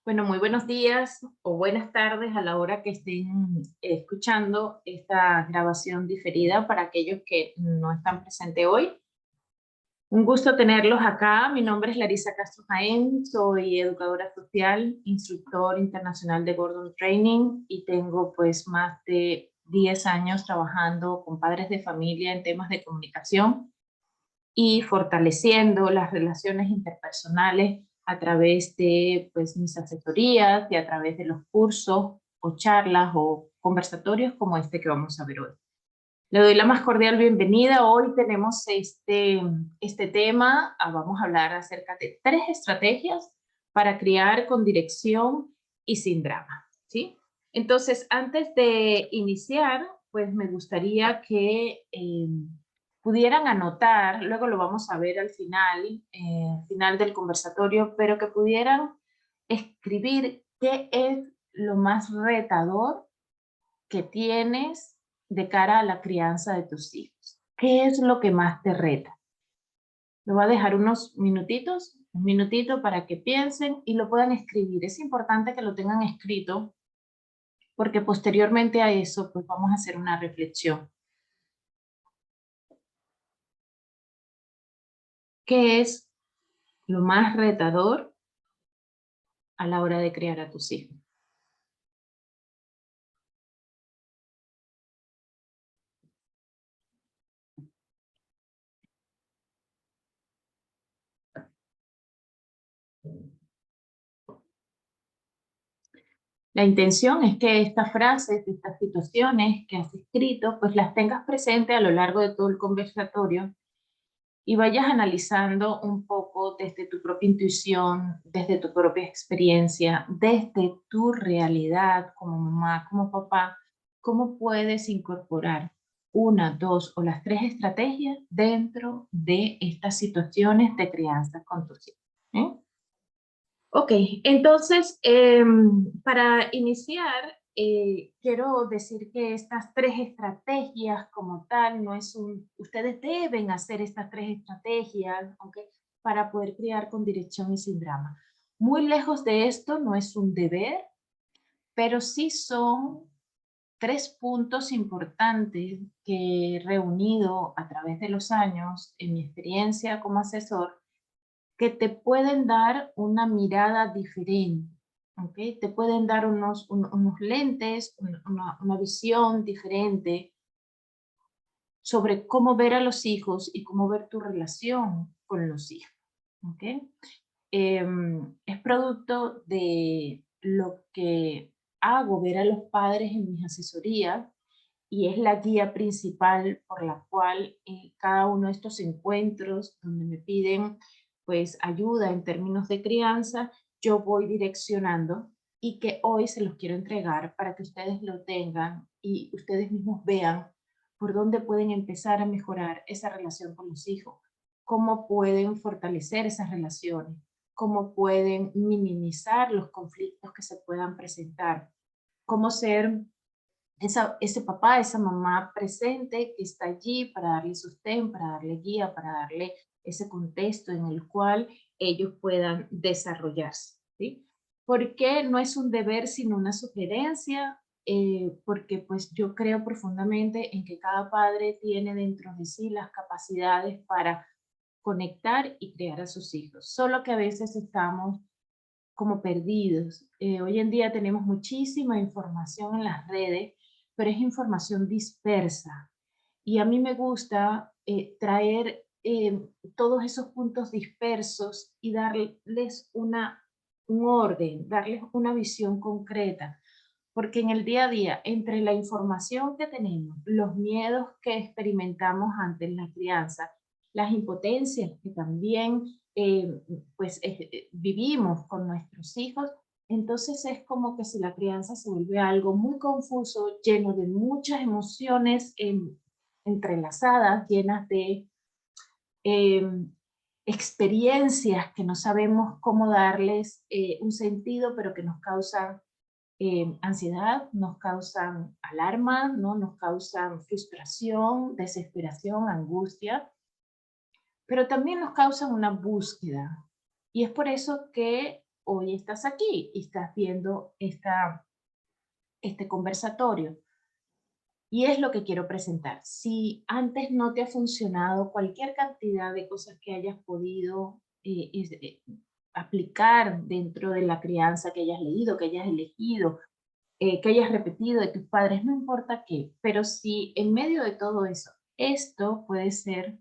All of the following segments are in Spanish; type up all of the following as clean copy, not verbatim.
Bueno, muy buenos días o buenas tardes a la hora que estén escuchando esta grabación diferida para aquellos que no están presentes hoy. Un gusto tenerlos acá. Mi nombre es Larisa Castro Jaén, soy educadora social, instructor internacional de Gordon Training y tengo pues más de 10 años trabajando con padres de familia en temas de comunicación y fortaleciendo las relaciones interpersonales a través de pues, mis asesorías y a través de los cursos o charlas o conversatorios como este que vamos a ver hoy. Le doy la más cordial bienvenida. Hoy tenemos este tema. Vamos a hablar acerca de 3 estrategias para criar con dirección y sin drama, ¿sí? Entonces, antes de iniciar, pues me gustaría que pudieran anotar, luego lo vamos a ver al final del conversatorio, pero que pudieran escribir qué es lo más retador que tienes de cara a la crianza de tus hijos. ¿Qué es lo que más te reta? Me voy a dejar unos minutitos, un minutito para que piensen y lo puedan escribir. Es importante que lo tengan escrito porque posteriormente a eso pues vamos a hacer una reflexión. ¿Qué es lo más retador a la hora de criar a tus hijos? La intención es que estas frases, estas situaciones que has escrito, pues las tengas presentes a lo largo de todo el conversatorio y vayas analizando un poco desde tu propia intuición, desde tu propia experiencia, desde tu realidad como mamá, como papá, cómo puedes incorporar una, dos o las 3 estrategias dentro de estas situaciones de crianza con tus hijos. ¿Eh? Ok, entonces, para iniciar, quiero decir que estas 3 estrategias como tal, no es ustedes deben hacer estas 3 estrategias, ¿ok? Para poder criar con dirección y sin drama. Muy lejos de esto, no es un deber, pero sí son 3 puntos importantes que he reunido a través de los años en mi experiencia como asesor que te pueden dar una mirada diferente, ¿ok? Te pueden dar unos lentes, una visión diferente sobre cómo ver a los hijos y cómo ver tu relación con los hijos, ¿ok? Es producto de lo que hago ver a los padres en mis asesorías y es la guía principal por la cual cada uno de estos encuentros donde me piden pues ayuda en términos de crianza, yo voy direccionando y que hoy se los quiero entregar para que ustedes lo tengan y ustedes mismos vean por dónde pueden empezar a mejorar esa relación con los hijos, cómo pueden fortalecer esas relaciones, cómo pueden minimizar los conflictos que se puedan presentar, cómo ser ese papá, esa mamá presente que está allí para darle sostén, para darle guía, para darle ese contexto en el cual ellos puedan desarrollarse, ¿sí? Porque no es un deber sino una sugerencia, porque pues yo creo profundamente en que cada padre tiene dentro de sí las capacidades para conectar y crear a sus hijos, solo que a veces estamos como perdidos. Hoy en día tenemos muchísima información en las redes, pero es información dispersa. Y a mí me gusta traer todos esos puntos dispersos y darles un orden, darles una visión concreta. Porque en el día a día, entre la información que tenemos, los miedos que experimentamos ante la crianza, las impotencias que también vivimos con nuestros hijos, entonces es como que si la crianza se vuelve algo muy confuso, lleno de muchas emociones entrelazadas, llenas de eh, experiencias que no sabemos cómo darles un sentido, pero que nos causan ansiedad, nos causan alarma, ¿no? Nos causan frustración, desesperación, angustia, pero también nos causan una búsqueda. Y es por eso que hoy estás aquí y estás viendo este conversatorio. Y es lo que quiero presentar. Si antes no te ha funcionado cualquier cantidad de cosas que hayas podido aplicar dentro de la crianza que hayas leído, que hayas elegido, que hayas repetido de tus padres, no importa qué, pero si en medio de todo eso, esto puede ser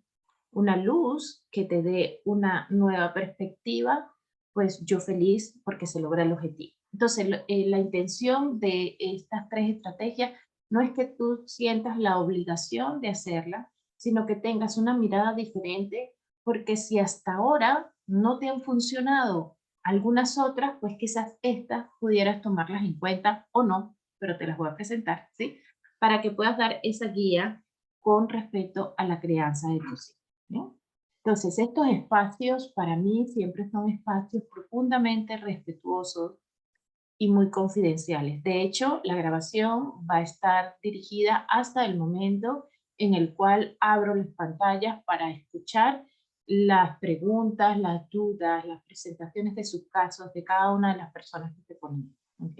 una luz que te dé una nueva perspectiva, pues yo feliz porque se logra el objetivo. Entonces, la intención de estas 3 estrategias no es que tú sientas la obligación de hacerla, sino que tengas una mirada diferente, porque si hasta ahora no te han funcionado algunas otras, pues quizás estas pudieras tomarlas en cuenta o no, pero te las voy a presentar, ¿sí? Para que puedas dar esa guía con respecto a la crianza de tus hijos, ¿no? Entonces, estos espacios para mí siempre son espacios profundamente respetuosos y muy confidenciales. De hecho, la grabación va a estar dirigida hasta el momento en el cual abro las pantallas para escuchar las preguntas, las dudas, las presentaciones de sus casos de cada una de las personas que se ponen, ¿ok?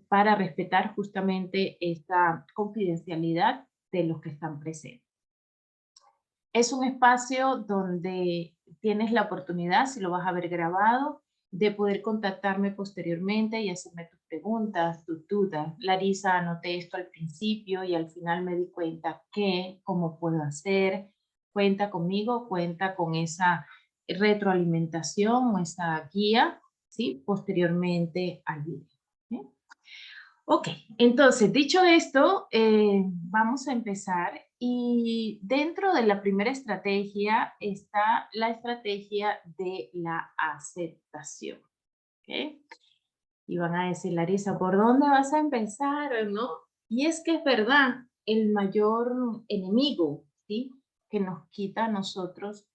Para respetar justamente esta confidencialidad de los que están presentes. Es un espacio donde tienes la oportunidad, si lo vas a ver grabado, de poder contactarme posteriormente y hacerme tus preguntas, tus dudas. Larisa, anoté esto al principio y al final me di cuenta que, cómo puedo hacer. Cuenta conmigo, cuenta con esa retroalimentación o esa guía, ¿sí? Posteriormente al video. ¿Sí? Ok, entonces, dicho esto, vamos a empezar y dentro de la primera estrategia está la estrategia de la aceptación. ¿Ok? Y van a decir, Larisa, ¿por dónde vas a empezar? ¿No? Y es que es verdad, el mayor enemigo, ¿sí? Que nos quita a nosotros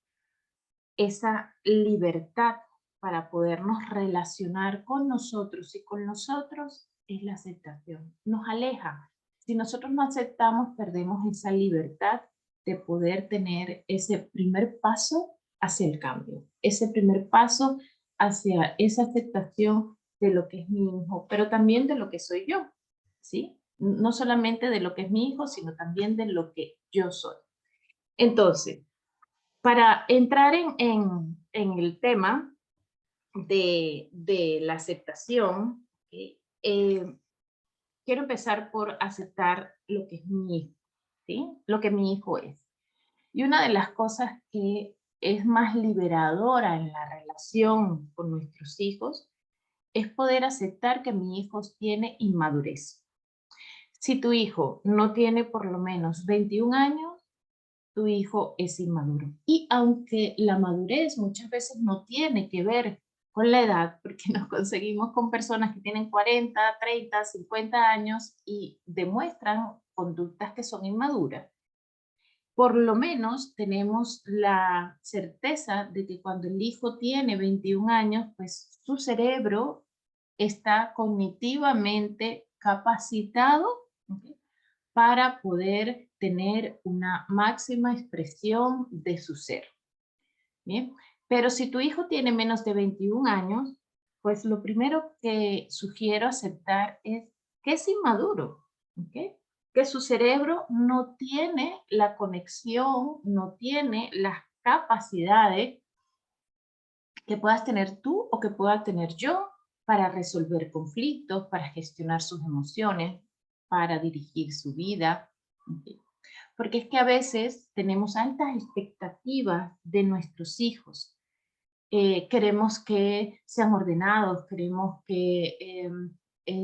esa libertad para podernos relacionar con nosotros y con nosotros es la aceptación. Nos aleja. Si nosotros no aceptamos, perdemos esa libertad de poder tener ese primer paso hacia el cambio, ese primer paso hacia esa aceptación de lo que es mi hijo, pero también de lo que soy yo, ¿sí? No solamente de lo que es mi hijo, sino también de lo que yo soy. Entonces, para entrar en el tema de la aceptación, quiero empezar por aceptar lo que es mi hijo, ¿sí? Lo que mi hijo es. Y una de las cosas que es más liberadora en la relación con nuestros hijos es poder aceptar que mi hijo tiene inmadurez. Si tu hijo no tiene por lo menos 21 años, tu hijo es inmaduro. Y aunque la madurez muchas veces no tiene que ver con la edad, porque nos conseguimos con personas que tienen 40, 30, 50 años y demuestran conductas que son inmaduras, por lo menos tenemos la certeza de que cuando el hijo tiene 21 años, pues su cerebro está cognitivamente capacitado, ¿ok?, para poder tener una máxima expresión de su ser. ¿Bien? Pero si tu hijo tiene menos de 21 años, pues lo primero que sugiero aceptar es que es inmaduro, ¿ok? Que su cerebro no tiene la conexión, no tiene las capacidades que puedas tener tú o que pueda tener yo para resolver conflictos, para gestionar sus emociones, para dirigir su vida. ¿Ok? Porque es que a veces tenemos altas expectativas de nuestros hijos. Queremos que sean ordenados, queremos que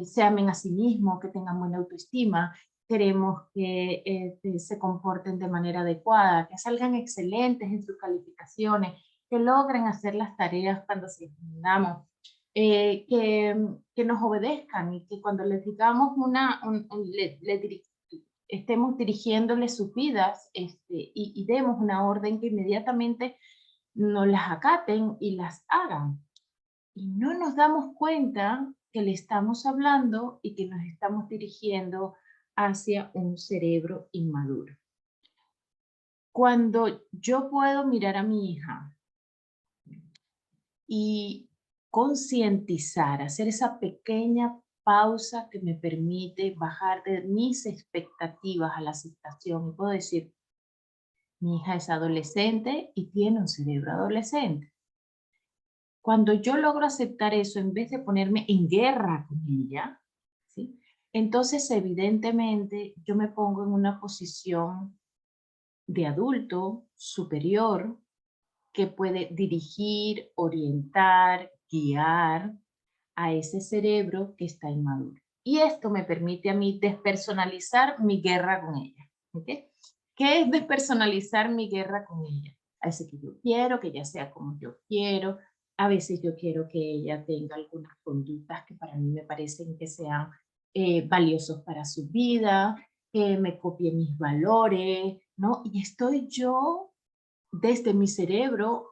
se amen a sí mismos, que tengan buena autoestima, queremos que se comporten de manera adecuada, que salgan excelentes en sus calificaciones, que logren hacer las tareas cuando se les mandamos, que nos obedezcan y que cuando les digamos estemos dirigiéndoles sus vidas y demos una orden que inmediatamente no las acaten y las hagan. Y no nos damos cuenta que le estamos hablando y que nos estamos dirigiendo hacia un cerebro inmaduro. Cuando yo puedo mirar a mi hija y concientizar, hacer esa pequeña pausa que me permite bajar de mis expectativas a la aceptación. Y puedo decir, mi hija es adolescente y tiene un cerebro adolescente. Cuando yo logro aceptar eso, en vez de ponerme en guerra con ella, ¿sí? Entonces evidentemente yo me pongo en una posición de adulto superior que puede dirigir, orientar, guiar a ese cerebro que está inmaduro. Y esto me permite a mí despersonalizar mi guerra con ella. ¿Ok? ¿Qué es despersonalizar mi guerra con ella? A veces que yo quiero que ella sea como yo quiero, a veces yo quiero que ella tenga algunas conductas que para mí me parecen que sean valiosos para su vida, que me copie mis valores, ¿no? Y estoy yo desde mi cerebro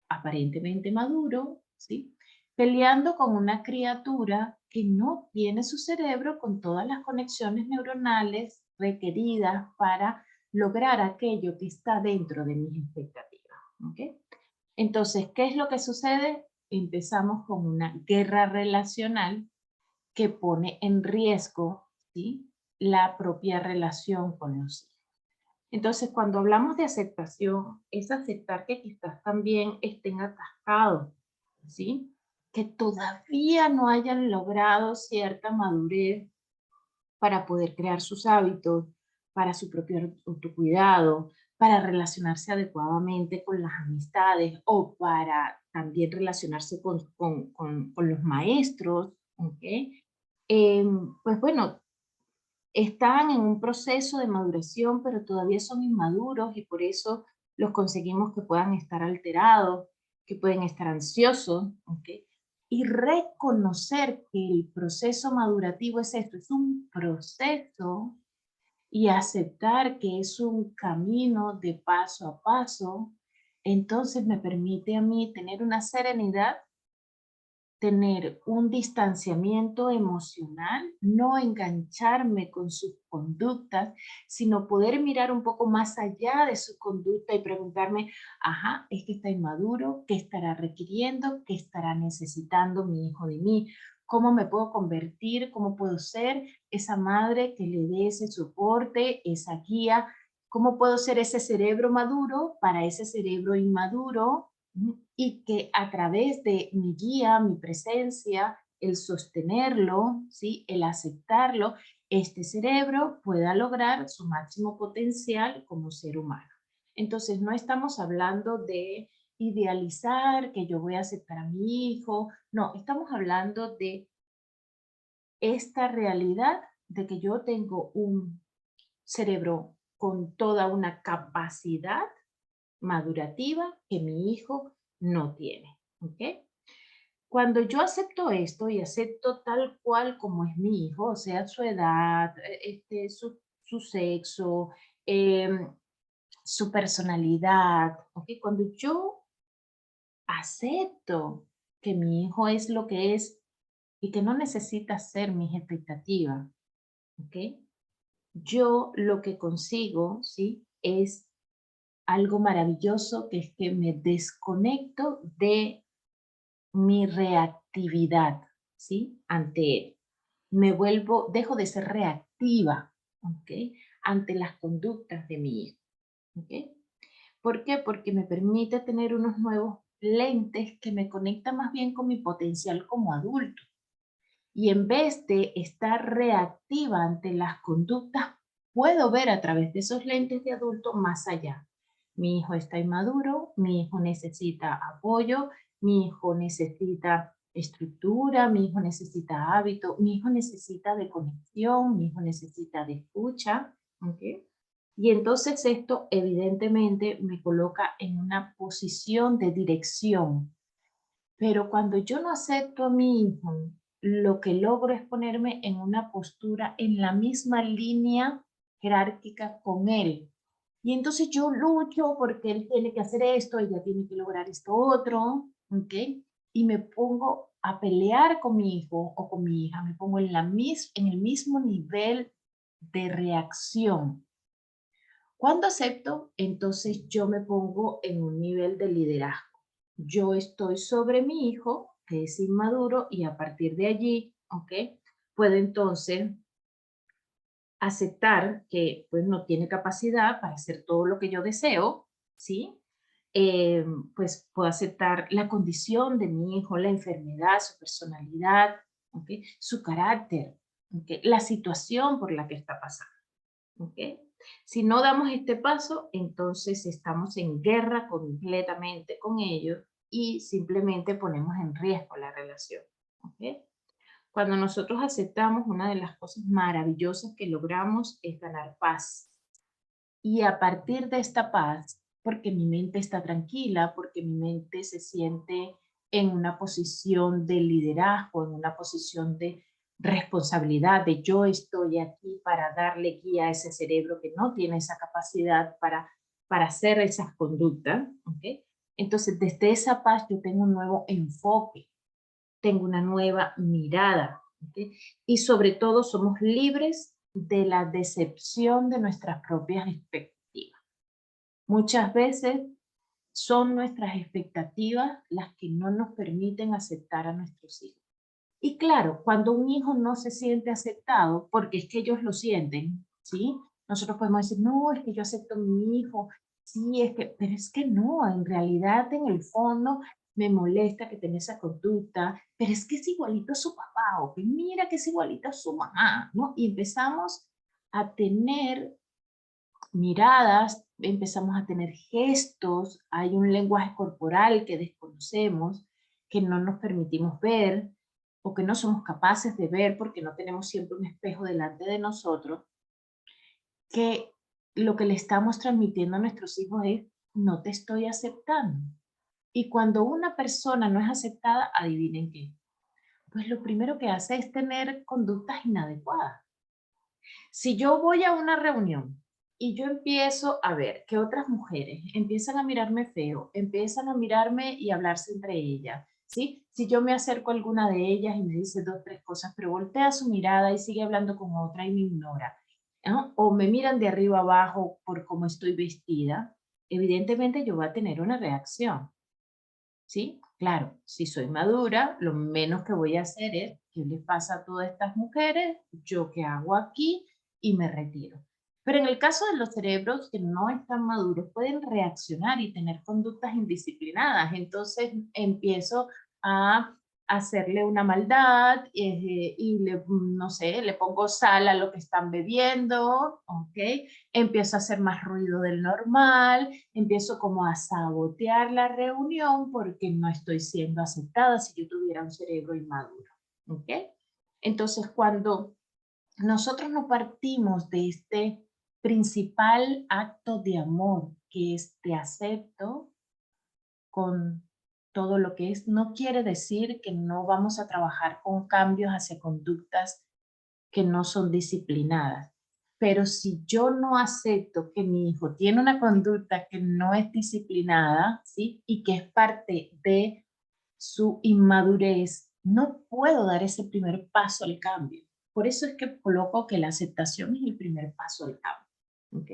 aparentemente maduro, ¿sí? Peleando con una criatura que no tiene su cerebro con todas las conexiones neuronales requeridas para lograr aquello que está dentro de mis expectativas. ¿Ok? Entonces, ¿qué es lo que sucede? Empezamos con una guerra relacional que pone en riesgo, ¿sí?, la propia relación con los hijos. Entonces, cuando hablamos de aceptación, es aceptar que quizás también estén atascados, ¿sí? Que todavía no hayan logrado cierta madurez para poder crear sus hábitos, para su propio autocuidado, para relacionarse adecuadamente con las amistades o para también relacionarse con los maestros, ¿ok? Pues bueno, están en un proceso de maduración, pero todavía son inmaduros y por eso los conseguimos que puedan estar alterados, que pueden estar ansiosos, ¿ok? Y reconocer que el proceso madurativo es esto, es un proceso y aceptar que es un camino de paso a paso, entonces me permite a mí tener una serenidad, tener un distanciamiento emocional, no engancharme con sus conductas, sino poder mirar un poco más allá de su conducta y preguntarme, ajá, es que está inmaduro, ¿qué estará requiriendo? ¿Qué estará necesitando mi hijo de mí? ¿Cómo me puedo convertir? ¿Cómo puedo ser esa madre que le dé ese soporte, esa guía? ¿Cómo puedo ser ese cerebro maduro para ese cerebro inmaduro? Y que a través de mi guía, mi presencia, el sostenerlo, ¿sí?, el aceptarlo, este cerebro pueda lograr su máximo potencial como ser humano. Entonces, no estamos hablando de idealizar que yo voy a aceptar a mi hijo, no, estamos hablando de esta realidad de que yo tengo un cerebro con toda una capacidad madurativa que mi hijo no tiene. ¿Ok? Cuando yo acepto esto y acepto tal cual como es mi hijo, o sea, su edad, su sexo, su personalidad, ¿ok? Cuando yo acepto que mi hijo es lo que es y que no necesita ser mis expectativas, ¿ok? Yo lo que consigo, ¿sí?, es algo maravilloso, que es que me desconecto de mi reactividad, ¿sí?, ante él. Me vuelvo, dejo de ser reactiva, ¿ok?, ante las conductas de mi hijo, ¿ok? ¿Por qué? Porque me permite tener unos nuevos lentes que me conectan más bien con mi potencial como adulto. Y en vez de estar reactiva ante las conductas, puedo ver a través de esos lentes de adulto más allá. Mi hijo está inmaduro, mi hijo necesita apoyo, mi hijo necesita estructura, mi hijo necesita hábito, mi hijo necesita de conexión, mi hijo necesita de escucha. ¿Ok? Y entonces esto evidentemente me coloca en una posición de dirección, pero cuando yo no acepto a mi hijo, lo que logro es ponerme en una postura en la misma línea jerárquica con él. Y entonces yo lucho porque él tiene que hacer esto, ella tiene que lograr esto otro, ¿ok? Y me pongo a pelear con mi hijo o con mi hija, me pongo en el mismo nivel de reacción. Cuando acepto, entonces yo me pongo en un nivel de liderazgo. Yo estoy sobre mi hijo, que es inmaduro, y a partir de allí, ¿ok? Puedo entonces aceptar que pues no tiene capacidad para hacer todo lo que yo deseo, ¿sí? Pues puedo aceptar la condición de mi hijo, la enfermedad, su personalidad, ¿ok? Su carácter, ¿ok? La situación por la que está pasando, ¿ok? Si no damos este paso, entonces estamos en guerra completamente con ellos y simplemente ponemos en riesgo la relación, ¿ok? Cuando nosotros aceptamos, una de las cosas maravillosas que logramos es ganar paz. Y a partir de esta paz, porque mi mente está tranquila, porque mi mente se siente en una posición de liderazgo, en una posición de responsabilidad, de yo estoy aquí para darle guía a ese cerebro que no tiene esa capacidad para hacer esas conductas, ¿ok? Entonces, desde esa paz yo tengo un nuevo enfoque, tengo una nueva mirada, ¿ok? Y sobre todo somos libres de la decepción de nuestras propias expectativas. Muchas veces son nuestras expectativas las que no nos permiten aceptar a nuestros hijos. Y claro, cuando un hijo no se siente aceptado, porque es que ellos lo sienten, ¿sí? Nosotros podemos decir, no, es que yo acepto a mi hijo, sí, es que, pero es que no, en realidad en el fondo me molesta que tenga esa conducta, pero es que es igualito a su papá, o que mira que es igualito a su mamá, ¿no? Y empezamos a tener miradas, empezamos a tener gestos, hay un lenguaje corporal que desconocemos, que no nos permitimos ver o que no somos capaces de ver porque no tenemos siempre un espejo delante de nosotros, que lo que le estamos transmitiendo a nuestros hijos es, no te estoy aceptando. Y cuando una persona no es aceptada, adivinen qué, pues lo primero que hace es tener conductas inadecuadas. Si yo voy a una reunión y yo empiezo a ver que otras mujeres empiezan a mirarme feo, empiezan a mirarme y hablarse entre ellas, ¿sí? Si yo me acerco a alguna de ellas y me dice dos, tres cosas, pero voltea su mirada y sigue hablando con otra y me ignora, ¿no? O me miran de arriba abajo por cómo estoy vestida, evidentemente yo voy a tener una reacción, ¿sí? Claro, si soy madura, lo menos que voy a hacer es, ¿qué les pasa a todas estas mujeres? ¿Yo qué hago aquí? Y me retiro. Pero en el caso de los cerebros que no están maduros, pueden reaccionar y tener conductas indisciplinadas. Entonces empiezo a hacerle una maldad y le, no sé, le pongo sal a lo que están bebiendo, ¿ok? Empiezo a hacer más ruido del normal, empiezo como a sabotear la reunión porque no estoy siendo aceptada si yo tuviera un cerebro inmaduro, ¿ok? Entonces, cuando nosotros no partimos de este principal acto de amor, que es te acepto con todo lo que es, no quiere decir que no vamos a trabajar con cambios hacia conductas que no son disciplinadas. Pero si yo no acepto que mi hijo tiene una conducta que no es disciplinada, ¿sí? Y que es parte de su inmadurez, no puedo dar ese primer paso al cambio. Por eso es que coloco que la aceptación es el primer paso al cambio. ¿Ok?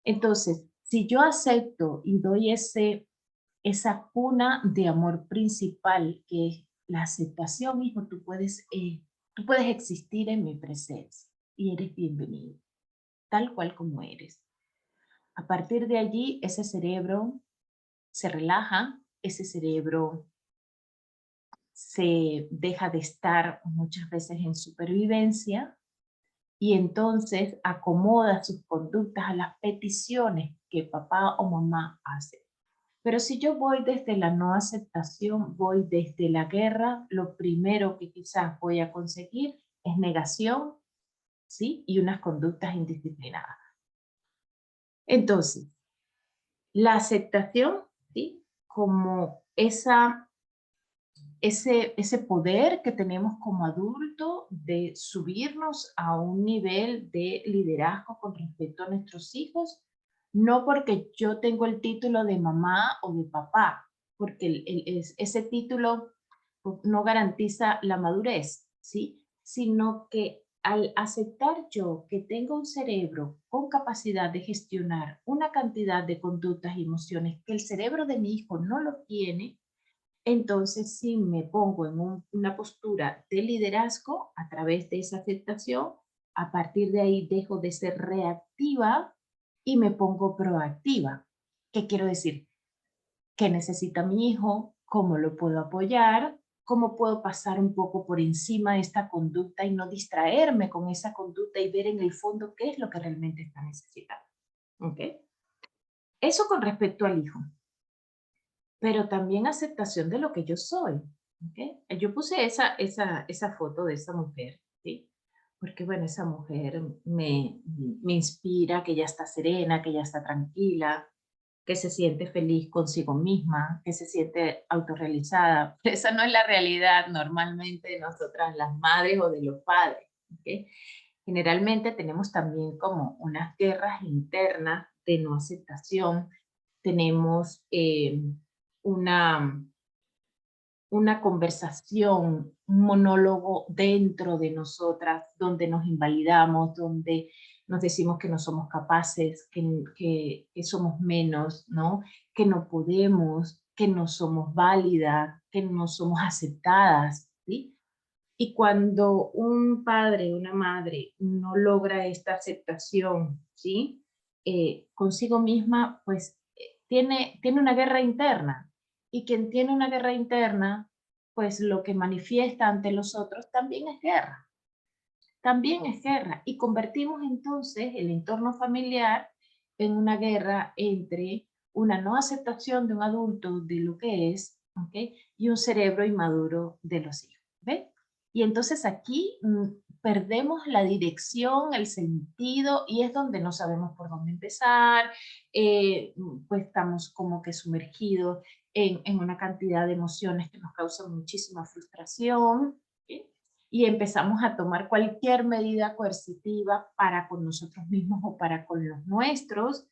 Entonces, si yo acepto y doy esa cuna de amor principal que es la aceptación, hijo, tú puedes existir en mi presencia y eres bienvenido, tal cual como eres. A partir de allí, ese cerebro se relaja, ese cerebro se deja de estar muchas veces en supervivencia y entonces acomoda sus conductas a las peticiones que papá o mamá hace. Pero si yo voy desde la no aceptación, voy desde la guerra, lo primero que quizás voy a conseguir es negación, ¿sí? Y unas conductas indisciplinadas. Entonces, la aceptación, ¿sí? Como ese poder que tenemos como adulto de subirnos a un nivel de liderazgo con respecto a nuestros hijos, no porque yo tengo el título de mamá o de papá, porque ese título no garantiza la madurez, ¿sí? Sino que al aceptar yo que tengo un cerebro con capacidad de gestionar una cantidad de conductas y emociones que el cerebro de mi hijo no lo tiene, entonces sí me pongo en una postura de liderazgo a través de esa aceptación. A partir de ahí dejo de ser reactiva y me pongo proactiva. ¿Qué quiero decir? ¿Qué necesita mi hijo? ¿Cómo lo puedo apoyar? ¿Cómo puedo pasar un poco por encima de esta conducta y no distraerme con esa conducta y ver en el fondo qué es lo que realmente está necesitando? ¿Ok? Eso con respecto al hijo, pero también aceptación de lo que yo soy. ¿Ok? Yo puse esa foto de esa mujer, ¿sí? Porque, bueno, esa mujer me inspira, que ella está serena, que ella está tranquila, que se siente feliz consigo misma, que se siente autorrealizada. Esa no es la realidad normalmente de nosotras las madres o de los padres. ¿Ok? Generalmente tenemos también como unas guerras internas de no aceptación, tenemos una, una conversación, un monólogo dentro de nosotras, donde nos invalidamos, donde nos decimos que no somos capaces, que somos menos, ¿no? Que no podemos, que no somos válidas, que no somos aceptadas, ¿sí? Y cuando un padre, una madre no logra esta aceptación, ¿sí? Consigo misma, pues tiene una guerra interna. Y quien tiene una guerra interna, pues lo que manifiesta ante los otros también es guerra. También es guerra. Y convertimos entonces el entorno familiar en una guerra entre una no aceptación de un adulto de lo que es, ¿ok? Y un cerebro inmaduro de los hijos. ¿Ve? Y entonces aquí perdemos la dirección, el sentido, y es donde no sabemos por dónde empezar, pues estamos como que sumergidos en una cantidad de emociones que nos causan muchísima frustración, ¿sí? Y empezamos a tomar cualquier medida coercitiva para con nosotros mismos o para con los nuestros,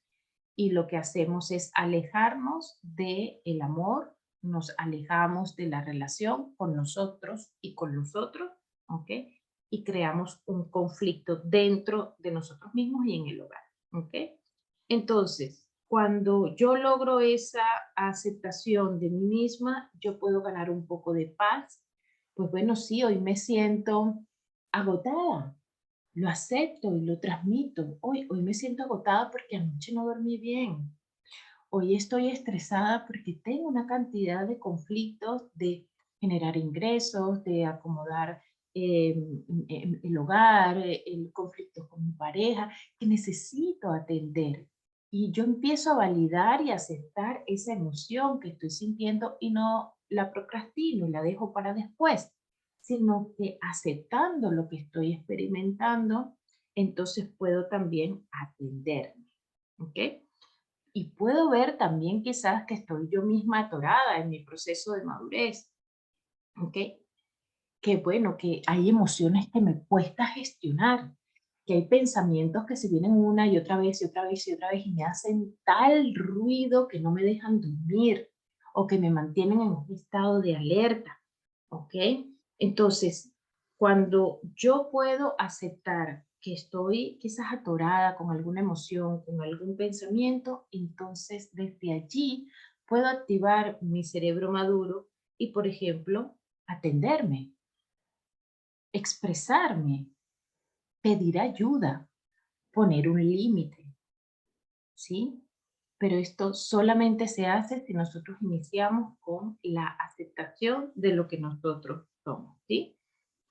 y lo que hacemos es alejarnos del amor, nos alejamos de la relación con nosotros y con los otros, ¿ok? Y creamos un conflicto dentro de nosotros mismos y en el hogar, ¿ok? Entonces, cuando yo logro esa aceptación de mí misma, yo puedo ganar un poco de paz. Pues bueno, sí, hoy me siento agotada, lo acepto y lo transmito. Hoy me siento agotada porque anoche no dormí bien. Hoy estoy estresada porque tengo una cantidad de conflictos de generar ingresos, de acomodar el hogar, el conflicto con mi pareja, que necesito atender. Y yo empiezo a validar y aceptar esa emoción que estoy sintiendo y no la procrastino y la dejo para después, sino que aceptando lo que estoy experimentando, entonces puedo también atenderme. ¿Ok? Y puedo ver también quizás que estoy yo misma atorada en mi proceso de madurez, ¿ok? Que bueno, que hay emociones que me cuesta gestionar, que hay pensamientos que se vienen una y otra vez y otra vez y otra vez y me hacen tal ruido que no me dejan dormir o que me mantienen en un estado de alerta, ¿ok? Entonces, cuando yo puedo aceptar que estoy quizás atorada con alguna emoción, con algún pensamiento, entonces desde allí puedo activar mi cerebro maduro y, por ejemplo, atenderme, expresarme, pedir ayuda, poner un límite, ¿sí? Pero esto solamente se hace si nosotros iniciamos con la aceptación de lo que nosotros somos, ¿sí?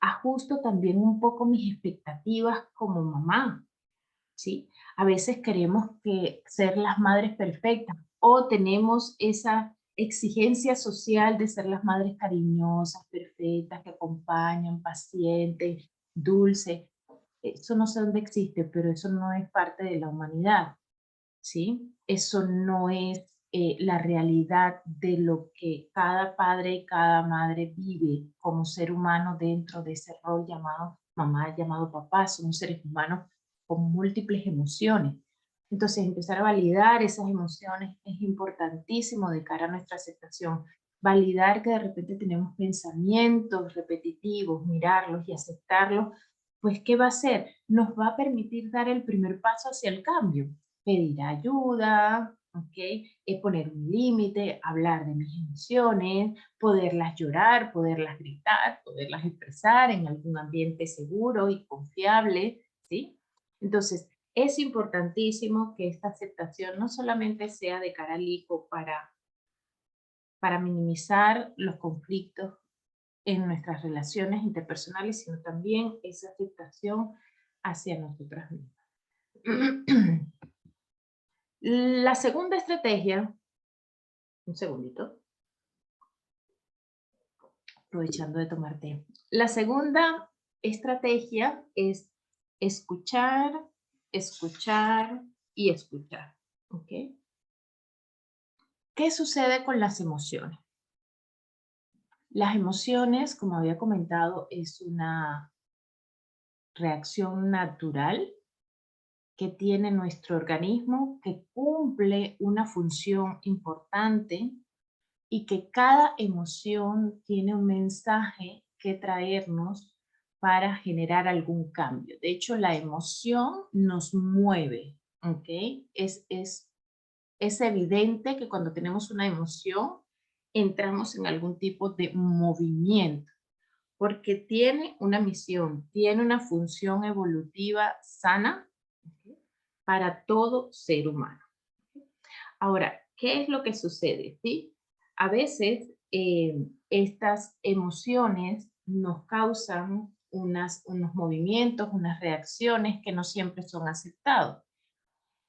Ajusto también un poco mis expectativas como mamá, ¿sí? A veces queremos que ser las madres perfectas o tenemos esa exigencia social de ser las madres cariñosas, perfectas, que acompañan, pacientes, dulces. Eso no sé dónde existe, pero eso no es parte de la humanidad, ¿sí? Eso no es la realidad de lo que cada padre y cada madre vive como ser humano dentro de ese rol llamado mamá, llamado papá. Somos seres humanos con múltiples emociones. Entonces, empezar a validar esas emociones es importantísimo de cara a nuestra aceptación. Validar que de repente tenemos pensamientos repetitivos, mirarlos y aceptarlos, pues ¿qué va a hacer? Nos va a permitir dar el primer paso hacia el cambio, pedir ayuda, ¿ok? Poner un límite, hablar de mis emociones, poderlas llorar, poderlas gritar, poderlas expresar en algún ambiente seguro y confiable, ¿sí? Entonces, es importantísimo que esta aceptación no solamente sea de cara al hijo para minimizar los conflictos en nuestras relaciones interpersonales, sino también esa aceptación hacia nosotras mismas. La segunda estrategia, un segundito, aprovechando de tomar té. La segunda estrategia es escuchar, escuchar y escuchar. ¿Ok? ¿Qué sucede con las emociones? Las emociones, como había comentado, es una reacción natural que tiene nuestro organismo, que cumple una función importante y que cada emoción tiene un mensaje que traernos para generar algún cambio. De hecho, la emoción nos mueve, ¿ok? Es evidente que cuando tenemos una emoción, entramos en algún tipo de movimiento, porque tiene una misión, tiene una función evolutiva sana, ¿ok?, para todo ser humano. Ahora, ¿qué es lo que sucede? ¿Sí? A veces estas emociones nos causan unos movimientos, unas reacciones que no siempre son aceptados.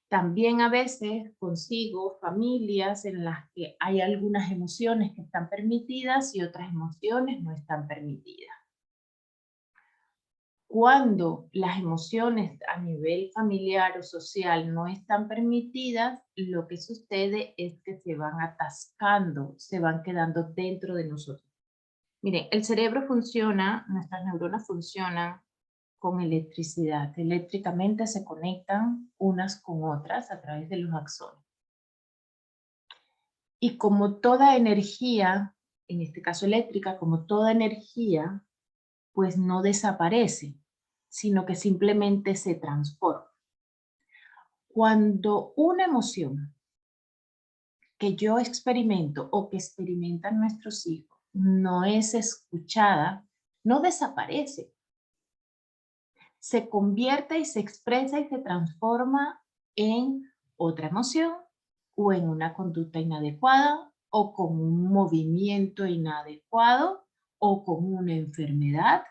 También a veces consigo familias en las que hay algunas emociones que están permitidas y otras emociones no están permitidas. Cuando las emociones a nivel familiar o social no están permitidas, lo que sucede es que se van atascando, se van quedando dentro de nosotros. Miren, el cerebro funciona, nuestras neuronas funcionan con electricidad. Eléctricamente se conectan unas con otras a través de los axones. Y como toda energía, en este caso eléctrica, como toda energía, pues no desaparece, sino que simplemente se transforma. Cuando una emoción que yo experimento o que experimentan nuestros hijos no es escuchada, no desaparece. Se convierte y se expresa y se transforma en otra emoción o en una conducta inadecuada o con un movimiento inadecuado o con una enfermedad,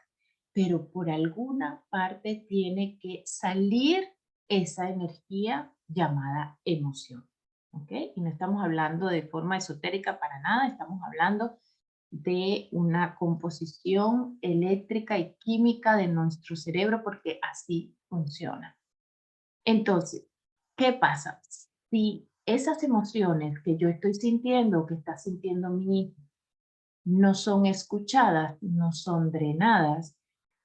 pero por alguna parte tiene que salir esa energía llamada emoción. ¿Ok? Y no estamos hablando de forma esotérica para nada, estamos hablando de una composición eléctrica y química de nuestro cerebro porque así funciona. Entonces, ¿qué pasa? Si esas emociones que yo estoy sintiendo, que está sintiendo mi hijo, no son escuchadas, no son drenadas,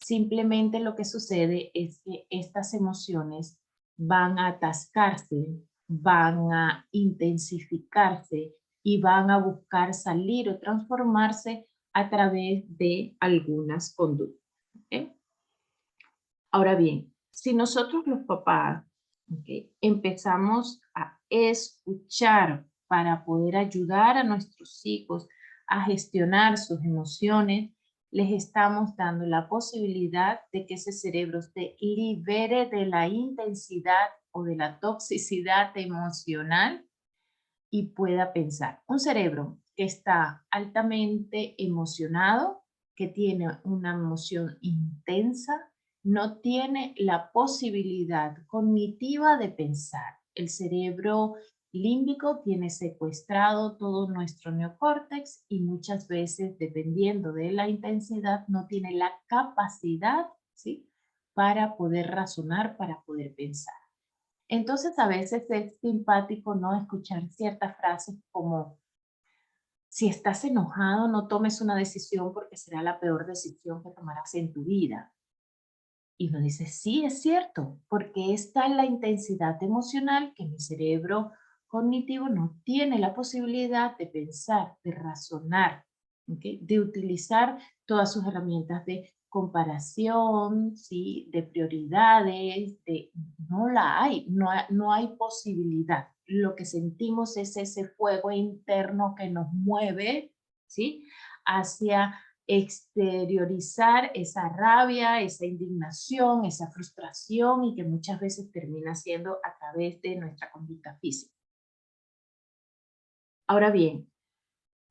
simplemente lo que sucede es que estas emociones van a atascarse, van a intensificarse y van a buscar salir o transformarse a través de algunas conductas. ¿Ok? Ahora bien, si nosotros los papás, ¿ok?, empezamos a escuchar para poder ayudar a nuestros hijos a gestionar sus emociones, les estamos dando la posibilidad de que ese cerebro se libere de la intensidad o de la toxicidad emocional y pueda pensar. Un cerebro que está altamente emocionado, que tiene una emoción intensa, no tiene la posibilidad cognitiva de pensar. El cerebro límbico tiene secuestrado todo nuestro neocórtex y muchas veces, dependiendo de la intensidad, no tiene la capacidad, ¿sí?, para poder razonar, para poder pensar. Entonces, a veces es simpático no escuchar ciertas frases como, si estás enojado, no tomes una decisión porque será la peor decisión que tomarás en tu vida. Y uno dice, sí, es cierto, porque esta es la intensidad emocional que mi cerebro cognitivo no tiene la posibilidad de pensar, de razonar, ¿ok?, de utilizar todas sus herramientas de comparación, ¿sí? De prioridades, no la hay, no hay posibilidad. Lo que sentimos es ese fuego interno que nos mueve, ¿sí? Hacia exteriorizar esa rabia, esa indignación, esa frustración y que muchas veces termina siendo a través de nuestra conducta física. Ahora bien,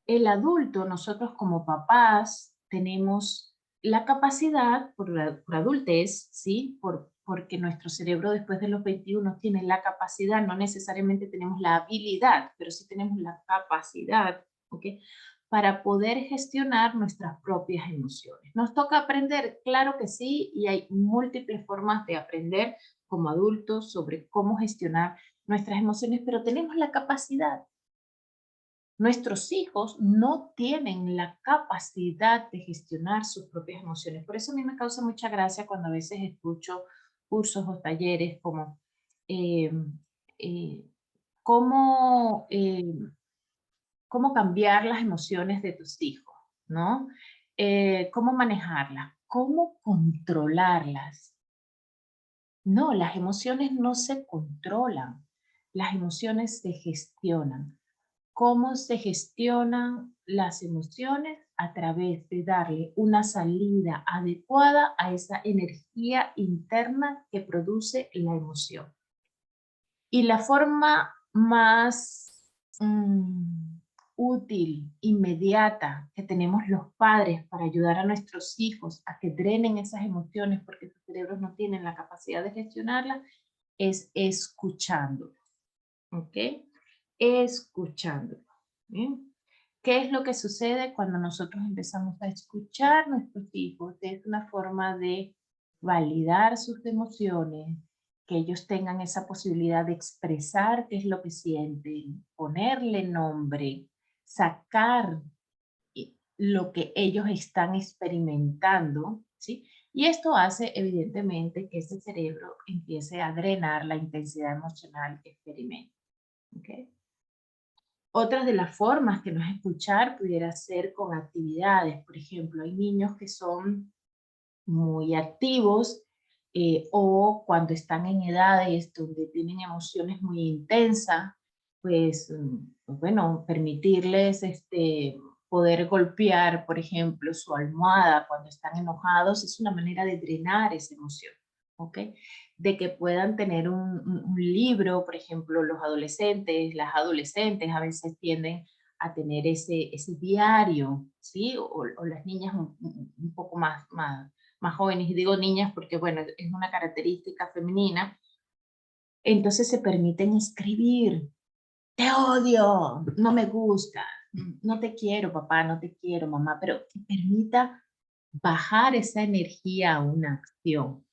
el adulto, nosotros como papás, tenemos la capacidad, por adultez, ¿sí? Porque nuestro cerebro después de los 21 tiene la capacidad, no necesariamente tenemos la habilidad, pero sí tenemos la capacidad, ¿ok? Para poder gestionar nuestras propias emociones. ¿Nos toca aprender? Claro que sí, y hay múltiples formas de aprender como adultos sobre cómo gestionar nuestras emociones, pero tenemos la capacidad. Nuestros hijos no tienen la capacidad de gestionar sus propias emociones. Por eso a mí me causa mucha gracia cuando a veces escucho cursos o talleres como eh, eh, cómo, cómo cambiar las emociones de tus hijos, ¿no? Cómo manejarlas, cómo controlarlas. No, las emociones no se controlan, las emociones se gestionan. ¿Cómo se gestionan las emociones? A través de darle una salida adecuada a esa energía interna que produce la emoción. Y la forma más útil, inmediata que tenemos los padres para ayudar a nuestros hijos a que drenen esas emociones porque sus cerebros no tienen la capacidad de gestionarlas, es escuchándolos. ¿Ok? Escuchándolos. ¿Bien? ¿Qué es lo que sucede cuando nosotros empezamos a escuchar a nuestros hijos? Es una forma de validar sus emociones, que ellos tengan esa posibilidad de expresar qué es lo que sienten, ponerle nombre, sacar lo que ellos están experimentando, ¿sí? Y esto hace evidentemente que ese cerebro empiece a drenar la intensidad emocional que experimenta. ¿Ok? Otras de las formas que no es escuchar pudiera ser con actividades. Por ejemplo, hay niños que son muy activos o cuando están en edades donde tienen emociones muy intensas, pues, pues bueno, permitirles poder golpear, por ejemplo, su almohada cuando están enojados es una manera de drenar esa emoción, ¿ok? De que puedan tener un libro, por ejemplo, los adolescentes, las adolescentes a veces tienden a tener ese diario, ¿sí? O las niñas un poco más jóvenes, y digo niñas porque, bueno, es una característica femenina, entonces se permiten escribir, te odio, no me gusta, no te quiero papá, no te quiero mamá, pero que permita bajar esa energía a una acción,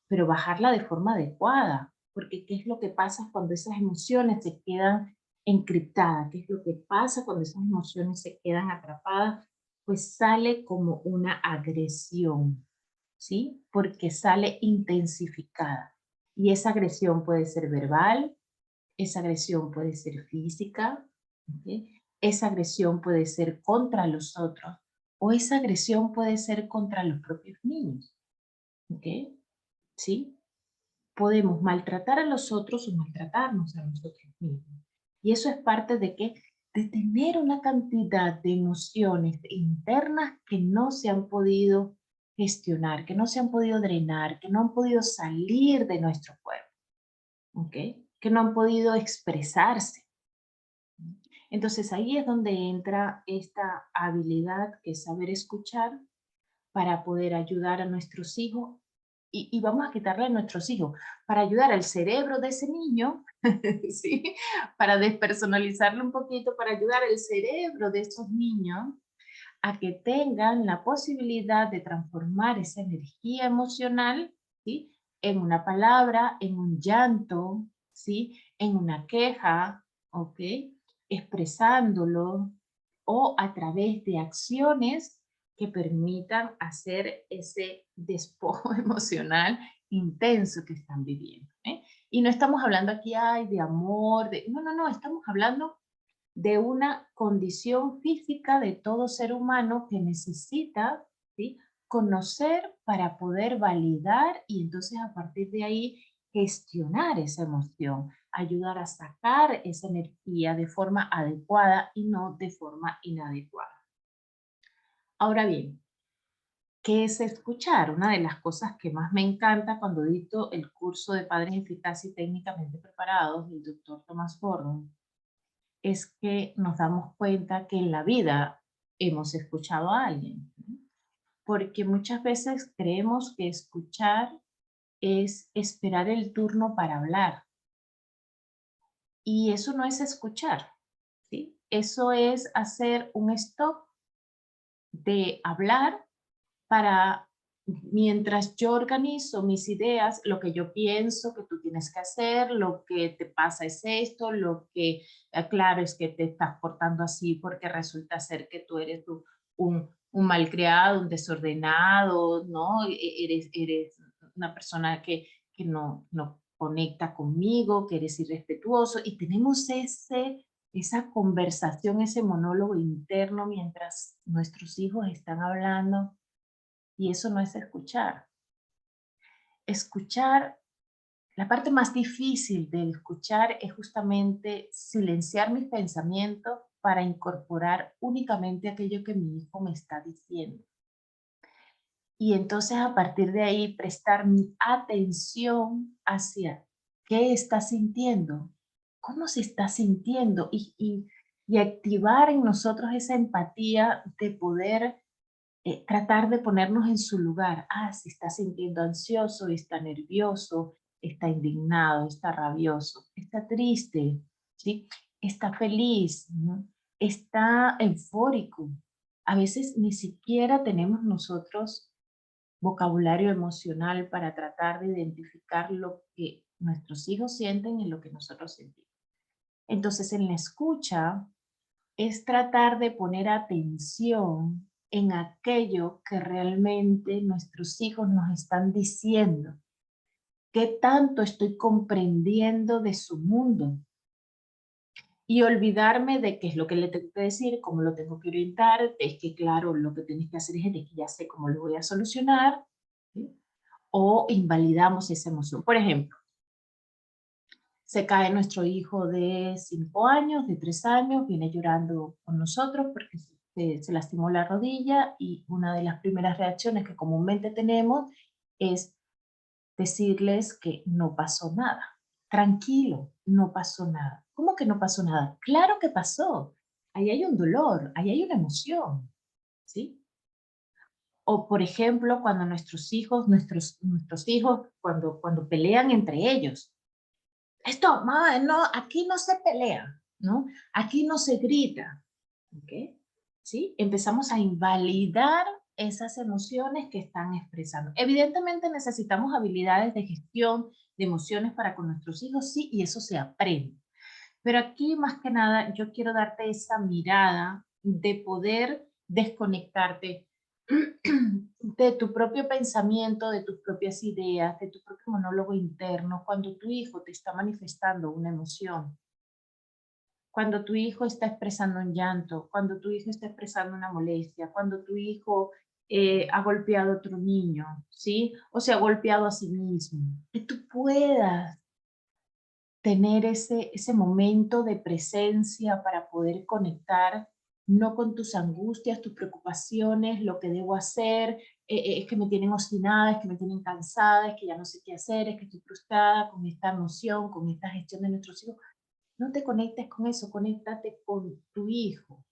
pero bajarla de forma adecuada, porque ¿qué es lo que pasa cuando esas emociones se quedan encriptadas? ¿Qué es lo que pasa cuando esas emociones se quedan atrapadas? Pues sale como una agresión, ¿sí? Porque sale intensificada. Y esa agresión puede ser verbal, esa agresión puede ser física, ¿ok? Esa agresión puede ser contra los otros o esa agresión puede ser contra los propios niños, ¿ok? ¿Sí? Podemos maltratar a los otros o maltratarnos a nosotros mismos. Y eso es parte de que de tener una cantidad de emociones internas que no se han podido gestionar, que no se han podido drenar, que no han podido salir de nuestro cuerpo, ¿ok? Que no han podido expresarse. Entonces ahí es donde entra esta habilidad que es saber escuchar para poder ayudar a nuestros hijos y vamos a quitarle a nuestros hijos para ayudar al cerebro de ese niño, ¿sí? Para despersonalizarlo un poquito, para ayudar al cerebro de esos niños a que tengan la posibilidad de transformar esa energía emocional, ¿sí? En una palabra, en un llanto, ¿sí? En una queja, ¿ok? Expresándolo o a través de acciones que permitan hacer ese despojo emocional intenso que están viviendo. ¿Eh? Y no estamos hablando aquí ay, de amor, no, estamos hablando de una condición física de todo ser humano que necesita, ¿sí? conocer para poder validar y entonces a partir de ahí gestionar esa emoción, ayudar a sacar esa energía de forma adecuada y no de forma inadecuada. Ahora bien, ¿qué es escuchar? Una de las cosas que más me encanta cuando dicto el curso de Padres Eficaces y Técnicamente Preparados del doctor Thomas Gordon es que nos damos cuenta que en la vida hemos escuchado a alguien, ¿no? Porque muchas veces creemos que escuchar es esperar el turno para hablar y eso no es escuchar, ¿sí? Eso es hacer un stop de hablar para, mientras yo organizo mis ideas, lo que yo pienso que tú tienes que hacer, lo que te pasa es esto, lo que, claro, es que te estás portando así porque resulta ser que tú eres un malcriado, un desordenado, ¿no? Eres una persona que no conecta conmigo, que eres irrespetuoso y tenemos esa conversación, ese monólogo interno mientras nuestros hijos están hablando y eso no es escuchar. Escuchar, la parte más difícil de escuchar es justamente silenciar mis pensamientos para incorporar únicamente aquello que mi hijo me está diciendo. Y entonces a partir de ahí prestar mi atención hacia qué está sintiendo, cómo se está sintiendo y activar en nosotros esa empatía de poder tratar de ponernos en su lugar. Ah, se está sintiendo ansioso, está nervioso, está indignado, está rabioso, está triste, ¿sí? Está feliz, ¿no? Está eufórico. A veces ni siquiera tenemos nosotros vocabulario emocional para tratar de identificar lo que nuestros hijos sienten y lo que nosotros sentimos. Entonces, en la escucha, es tratar de poner atención en aquello que realmente nuestros hijos nos están diciendo. ¿Qué tanto estoy comprendiendo de su mundo? Y olvidarme de qué es lo que le tengo que decir, cómo lo tengo que orientar, es que claro, lo que tienes que hacer es de que ya sé cómo lo voy a solucionar, ¿sí? O invalidamos esa emoción. Por ejemplo, se cae nuestro hijo de 5 años, de 3 años, viene llorando con nosotros porque se lastimó la rodilla y una de las primeras reacciones que comúnmente tenemos es decirles que no pasó nada. Tranquilo, no pasó nada. ¿Cómo que no pasó nada? Claro que pasó. Ahí hay un dolor, ahí hay una emoción, ¿sí? O por ejemplo, cuando nuestros hijos, cuando pelean entre ellos, esto, mamá, no, aquí no se pelea, ¿no? Aquí no se grita, ¿ok? ¿Sí? Empezamos a invalidar esas emociones que están expresando. Evidentemente necesitamos habilidades de gestión de emociones para con nuestros hijos, sí, y eso se aprende. Pero aquí más que nada yo quiero darte esa mirada de poder desconectarte de tu propio pensamiento, de tus propias ideas, de tu propio monólogo interno, cuando tu hijo te está manifestando una emoción, cuando tu hijo está expresando un llanto, cuando tu hijo está expresando una molestia, cuando tu hijo ha golpeado a otro niño, ¿sí? O se ha golpeado a sí mismo. Que tú puedas tener ese momento de presencia para poder conectar no con tus angustias, tus preocupaciones, lo que debo hacer, es que me tienen obstinada, es que me tienen cansada, es que ya no sé qué hacer, es que estoy frustrada con esta emoción, con esta gestión de nuestros hijos. No te conectes con eso, conéctate con tu hijo.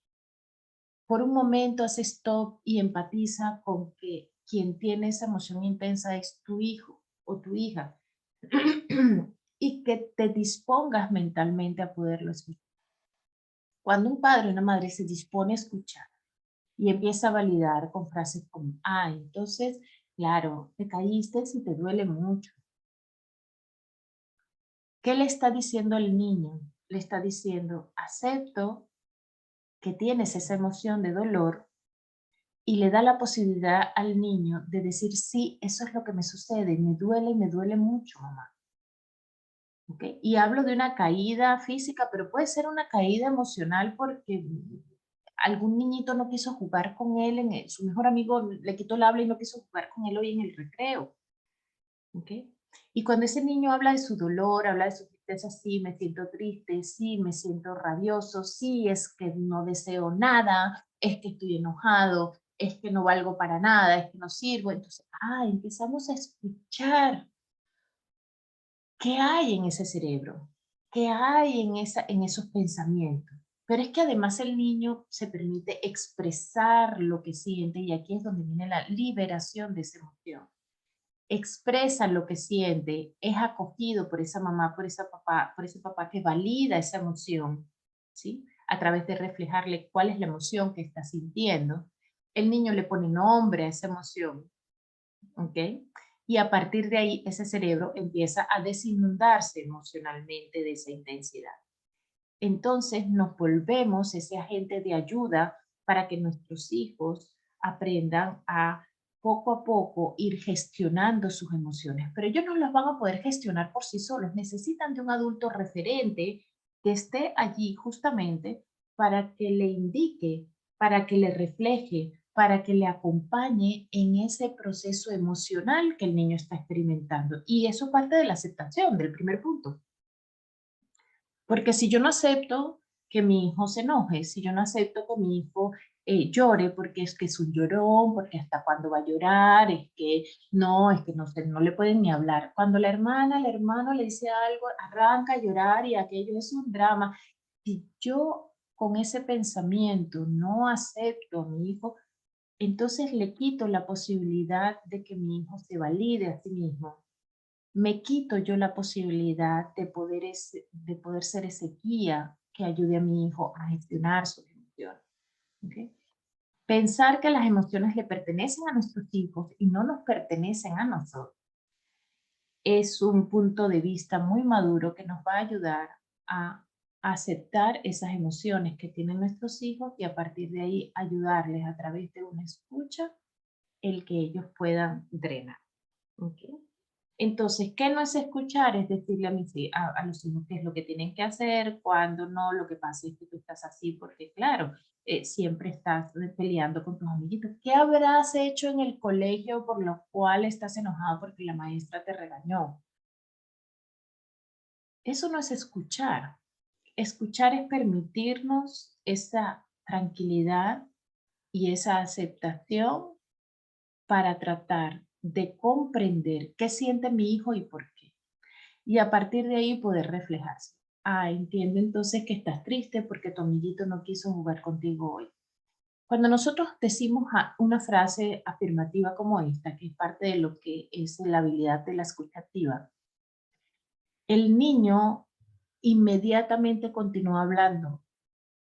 Por un momento haz stop y empatiza con que quien tiene esa emoción intensa es tu hijo o tu hija y que te dispongas mentalmente a poderlo escuchar. Cuando un padre o una madre se dispone a escuchar y empieza a validar con frases como, ah, entonces, claro, te caíste si te duele mucho. ¿Qué le está diciendo el niño? Le está diciendo, acepto que tienes esa emoción de dolor y le da la posibilidad al niño de decir, sí, eso es lo que me sucede, me duele mucho, mamá. ¿Okay? Y hablo de una caída física, pero puede ser una caída emocional porque algún niñito no quiso jugar con él, su mejor amigo le quitó el habla y no quiso jugar con él hoy en el recreo. ¿Ok? Y cuando ese niño habla de su dolor, habla de su tristeza, sí, me siento triste, sí, me siento rabioso, sí, es que no deseo nada, es que estoy enojado, es que no valgo para nada, es que no sirvo. Entonces, empezamos a escuchar qué hay en ese cerebro, qué hay en esos pensamientos. Pero es que además el niño se permite expresar lo que siente y aquí es donde viene la liberación de esa emoción. Expresa lo que siente, es acogido por esa mamá, por ese papá que valida esa emoción, ¿sí? A través de reflejarle cuál es la emoción que está sintiendo. El niño le pone nombre a esa emoción, ¿ok? Y a partir de ahí, ese cerebro empieza a desinundarse emocionalmente de esa intensidad. Entonces nos volvemos ese agente de ayuda para que nuestros hijos aprendan a poco ir gestionando sus emociones. Pero ellos no las van a poder gestionar por sí solos. Necesitan de un adulto referente que esté allí justamente para que le indique, para que le refleje, para que le acompañe en ese proceso emocional que el niño está experimentando. Y eso parte de la aceptación, del primer punto. Porque si yo no acepto que mi hijo se enoje, si yo no acepto que mi hijo llore porque es que es un llorón, porque hasta cuándo va a llorar, es que no, no le pueden ni hablar. Cuando la hermana, el hermano le dice algo, arranca a llorar y aquello es un drama. Si yo con ese pensamiento no acepto a mi hijo, entonces le quito la posibilidad de que mi hijo se valide a sí mismo, me quito yo la posibilidad de poder ser ese guía que ayude a mi hijo a gestionar sus emociones. ¿Ok? Pensar que las emociones le pertenecen a nuestros hijos y no nos pertenecen a nosotros es un punto de vista muy maduro que nos va a ayudar a aceptar esas emociones que tienen nuestros hijos y a partir de ahí ayudarles a través de una escucha el que ellos puedan drenar. ¿Ok? Entonces, ¿qué no es escuchar? Es decirle a los hijos qué es lo que tienen que hacer, cuándo no, lo que pasa es que tú estás así, porque claro, siempre estás peleando con tus amiguitos. ¿Qué habrás hecho en el colegio por lo cual estás enojado porque la maestra te regañó? Eso no es escuchar. Escuchar es permitirnos esa tranquilidad y esa aceptación para tratar de comprender qué siente mi hijo y por qué. Y a partir de ahí poder reflejarse. Entiendo entonces que estás triste porque tu amiguito no quiso jugar contigo hoy. Cuando nosotros decimos una frase afirmativa como esta, que es parte de lo que es la habilidad de la escucha activa, el niño inmediatamente continúa hablando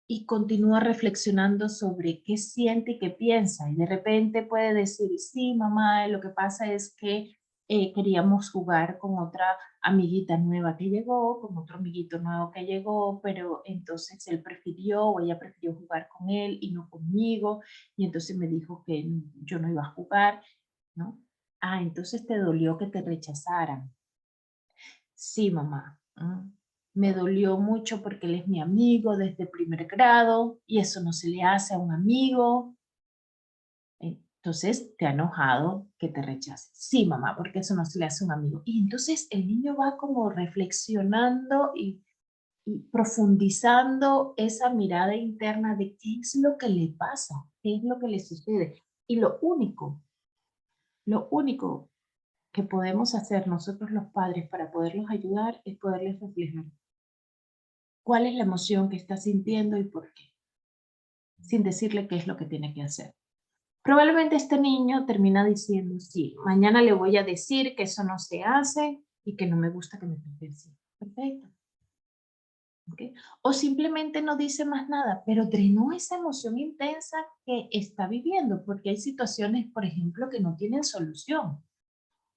y continúa reflexionando sobre qué siente y qué piensa. Y de repente puede decir, sí, mamá, lo que pasa es que queríamos jugar con otra amiguita nueva que llegó, con otro amiguito nuevo que llegó, pero entonces él prefirió o ella prefirió jugar con él y no conmigo, y entonces me dijo que yo no iba a jugar, ¿no? Entonces te dolió que te rechazaran. Sí, mamá. Me dolió mucho porque él es mi amigo desde primer grado y eso no se le hace a un amigo. Entonces, ¿te ha enojado que te rechace? Sí, mamá, porque eso no se le hace a un amigo. Y entonces el niño va como reflexionando y profundizando esa mirada interna de qué es lo que le pasa, qué es lo que le sucede. Y lo único que podemos hacer nosotros los padres para poderlos ayudar es poderles reflejar cuál es la emoción que está sintiendo y por qué, sin decirle qué es lo que tiene que hacer. Probablemente este niño termina diciendo, sí, mañana le voy a decir que eso no se hace y que no me gusta que me trate así. Perfecto. ¿Okay? O simplemente no dice más nada, pero drenó esa emoción intensa que está viviendo, porque hay situaciones, por ejemplo, que no tienen solución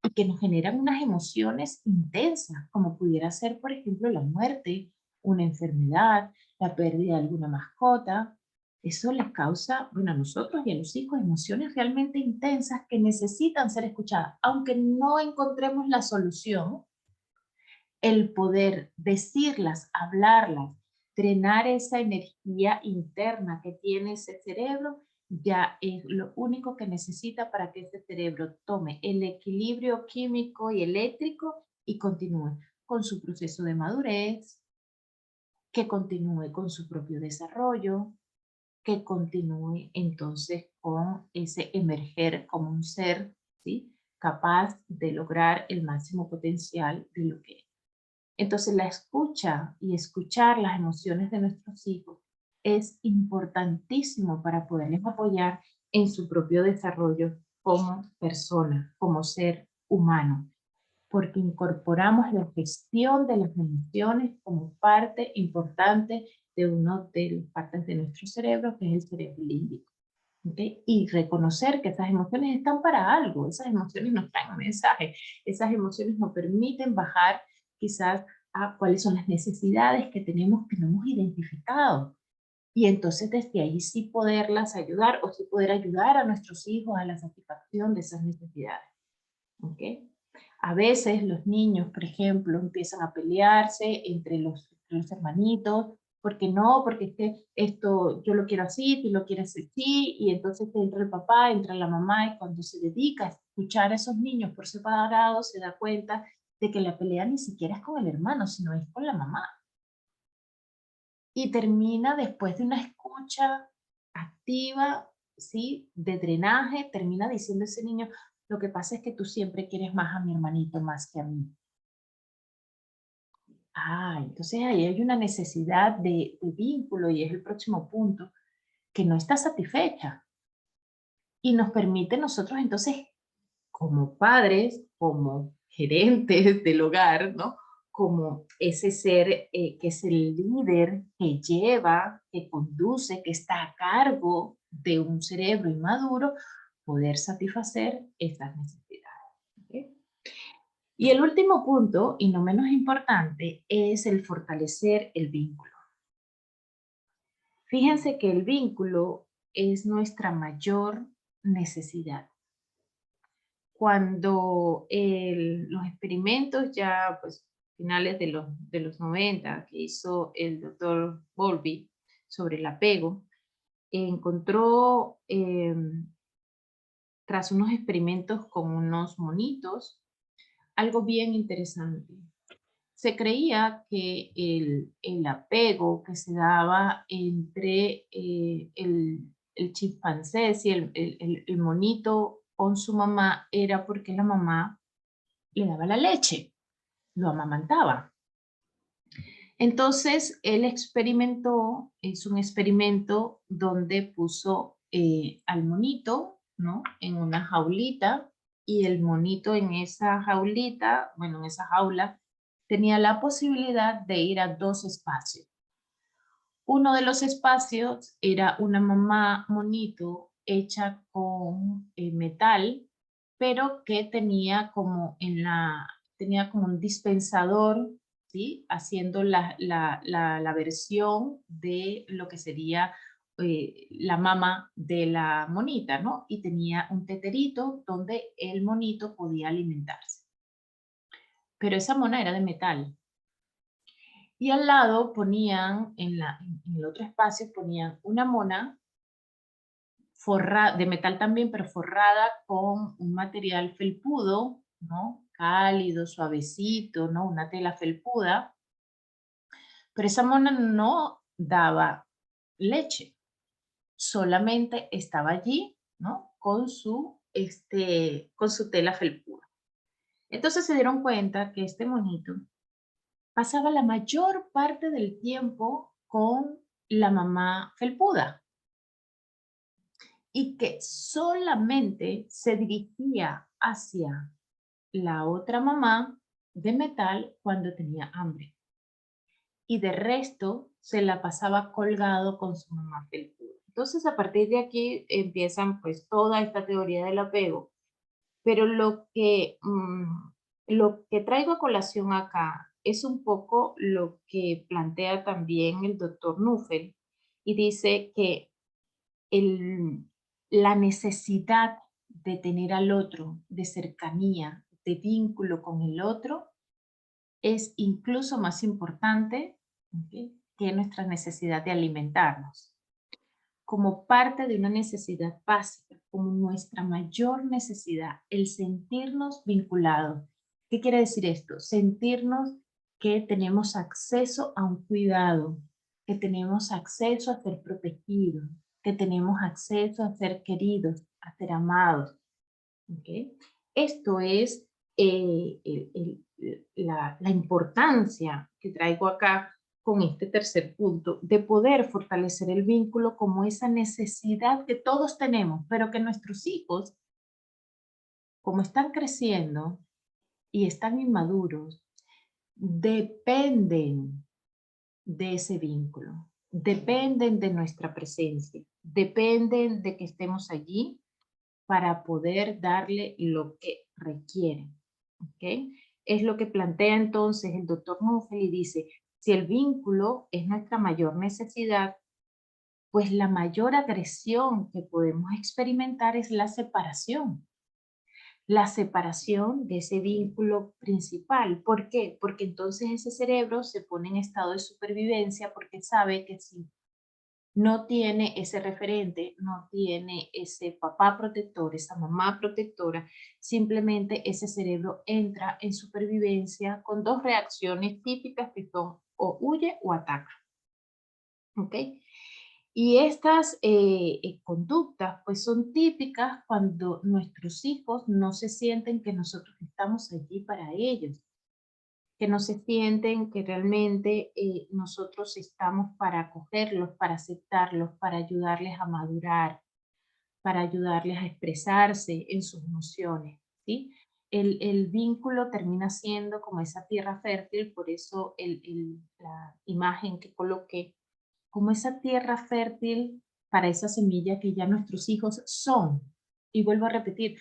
y que nos generan unas emociones intensas, como pudiera ser, por ejemplo, la muerte, una enfermedad, la pérdida de alguna mascota. Eso les causa, bueno, a nosotros y a los hijos, emociones realmente intensas que necesitan ser escuchadas. Aunque no encontremos la solución, el poder decirlas, hablarlas, drenar esa energía interna que tiene ese cerebro, ya es lo único que necesita para que ese cerebro tome el equilibrio químico y eléctrico y continúe con su proceso de madurez, que continúe con su propio desarrollo, que continúe entonces con ese emerger como un ser, ¿sí?, capaz de lograr el máximo potencial de lo que es. Entonces la escucha y escuchar las emociones de nuestros hijos es importantísimo para poderles apoyar en su propio desarrollo como persona, como ser humano, porque incorporamos la gestión de las emociones como parte importante de una de las partes de nuestro cerebro, que es el cerebro límbico. ¿Okay? Y reconocer que esas emociones están para algo, esas emociones nos traen un mensaje, esas emociones nos permiten bajar quizás a cuáles son las necesidades que tenemos que no hemos identificado. Y entonces desde ahí sí poderlas ayudar o sí poder ayudar a nuestros hijos a la satisfacción de esas necesidades. ¿Okay? A veces los niños, por ejemplo, empiezan a pelearse entre los hermanitos, porque no, porque es que esto yo lo quiero así, tú lo quieres así, y entonces entra el papá, entra la mamá, y cuando se dedica a escuchar a esos niños por separado, se da cuenta de que la pelea ni siquiera es con el hermano, sino es con la mamá. Y termina después de una escucha activa, ¿sí?, de drenaje, termina diciendo ese niño, lo que pasa es que tú siempre quieres más a mi hermanito más que a mí. Entonces ahí hay una necesidad de vínculo y es el próximo punto, que no está satisfecha. Y nos permite nosotros entonces, como padres, como gerentes del hogar, ¿no?, como ese ser que es el líder, que lleva, que conduce, que está a cargo de un cerebro inmaduro, poder satisfacer estas necesidades. ¿Okay? Y el último punto, y no menos importante, es el fortalecer el vínculo. Fíjense que el vínculo es nuestra mayor necesidad. Cuando los experimentos ya, pues, finales de los 90, que hizo el doctor Bowlby sobre el apego, encontró, tras unos experimentos con unos monitos, algo bien interesante. Se creía que el apego que se daba entre el chimpancé, si el monito con su mamá, era porque la mamá le daba la leche, lo amamantaba. Entonces, él experimentó, hizo un experimento donde puso al monito, ¿no?, en una jaulita, y el monito en esa jaulita, bueno, en esa jaula, tenía la posibilidad de ir a dos espacios. Uno de los espacios era una mamá monito hecha con metal, pero que tenía como un dispensador, ¿sí?, haciendo la versión de lo que sería la mama de la monita, ¿no? Y tenía un teterito donde el monito podía alimentarse. Pero esa mona era de metal. Y al lado ponían, en el otro espacio, ponían una mona de metal también, pero forrada con un material felpudo, ¿no?, cálido, suavecito, ¿no?, una tela felpuda, pero esa mona no daba leche, solamente estaba allí, ¿no?, con su tela felpuda. Entonces se dieron cuenta que este monito pasaba la mayor parte del tiempo con la mamá felpuda y que solamente se dirigía hacia la otra mamá de metal cuando tenía hambre. Y de resto se la pasaba colgado con su mamá felpuda. Entonces, a partir de aquí empiezan pues toda esta teoría del apego. Pero lo que traigo a colación acá es un poco lo que plantea también el doctor Nuffel, y dice que el, la necesidad de tener al otro, de cercanía, de vínculo con el otro, es incluso más importante, ¿ok?, que es nuestra necesidad de alimentarnos, como parte de una necesidad básica, como nuestra mayor necesidad, el sentirnos vinculados. ¿Qué quiere decir esto? Sentirnos que tenemos acceso a un cuidado, que tenemos acceso a ser protegidos, que tenemos acceso a ser queridos, a ser amados. ¿Okay? Esto es la importancia que traigo acá con este tercer punto, de poder fortalecer el vínculo como esa necesidad que todos tenemos, pero que nuestros hijos, como están creciendo y están inmaduros, dependen de ese vínculo, dependen de nuestra presencia, dependen de que estemos allí para poder darle lo que requieren. ¿Ok? Es lo que plantea entonces el doctor Nussel y dice, si el vínculo es nuestra mayor necesidad, pues la mayor agresión que podemos experimentar es la separación. La separación de ese vínculo principal. ¿Por qué? Porque entonces ese cerebro se pone en estado de supervivencia porque sabe que si no tiene ese referente, no tiene ese papá protector, esa mamá protectora, simplemente ese cerebro entra en supervivencia con dos reacciones típicas que son o huye o ataca. ¿Ok? Y estas conductas pues son típicas cuando nuestros hijos no se sienten que nosotros estamos allí para ellos, que no se sienten que realmente nosotros estamos para acogerlos, para aceptarlos, para ayudarles a madurar, para ayudarles a expresarse en sus emociones, ¿sí? El vínculo termina siendo como esa tierra fértil, por eso la imagen que coloqué, como esa tierra fértil para esa semilla que ya nuestros hijos son. Y vuelvo a repetir,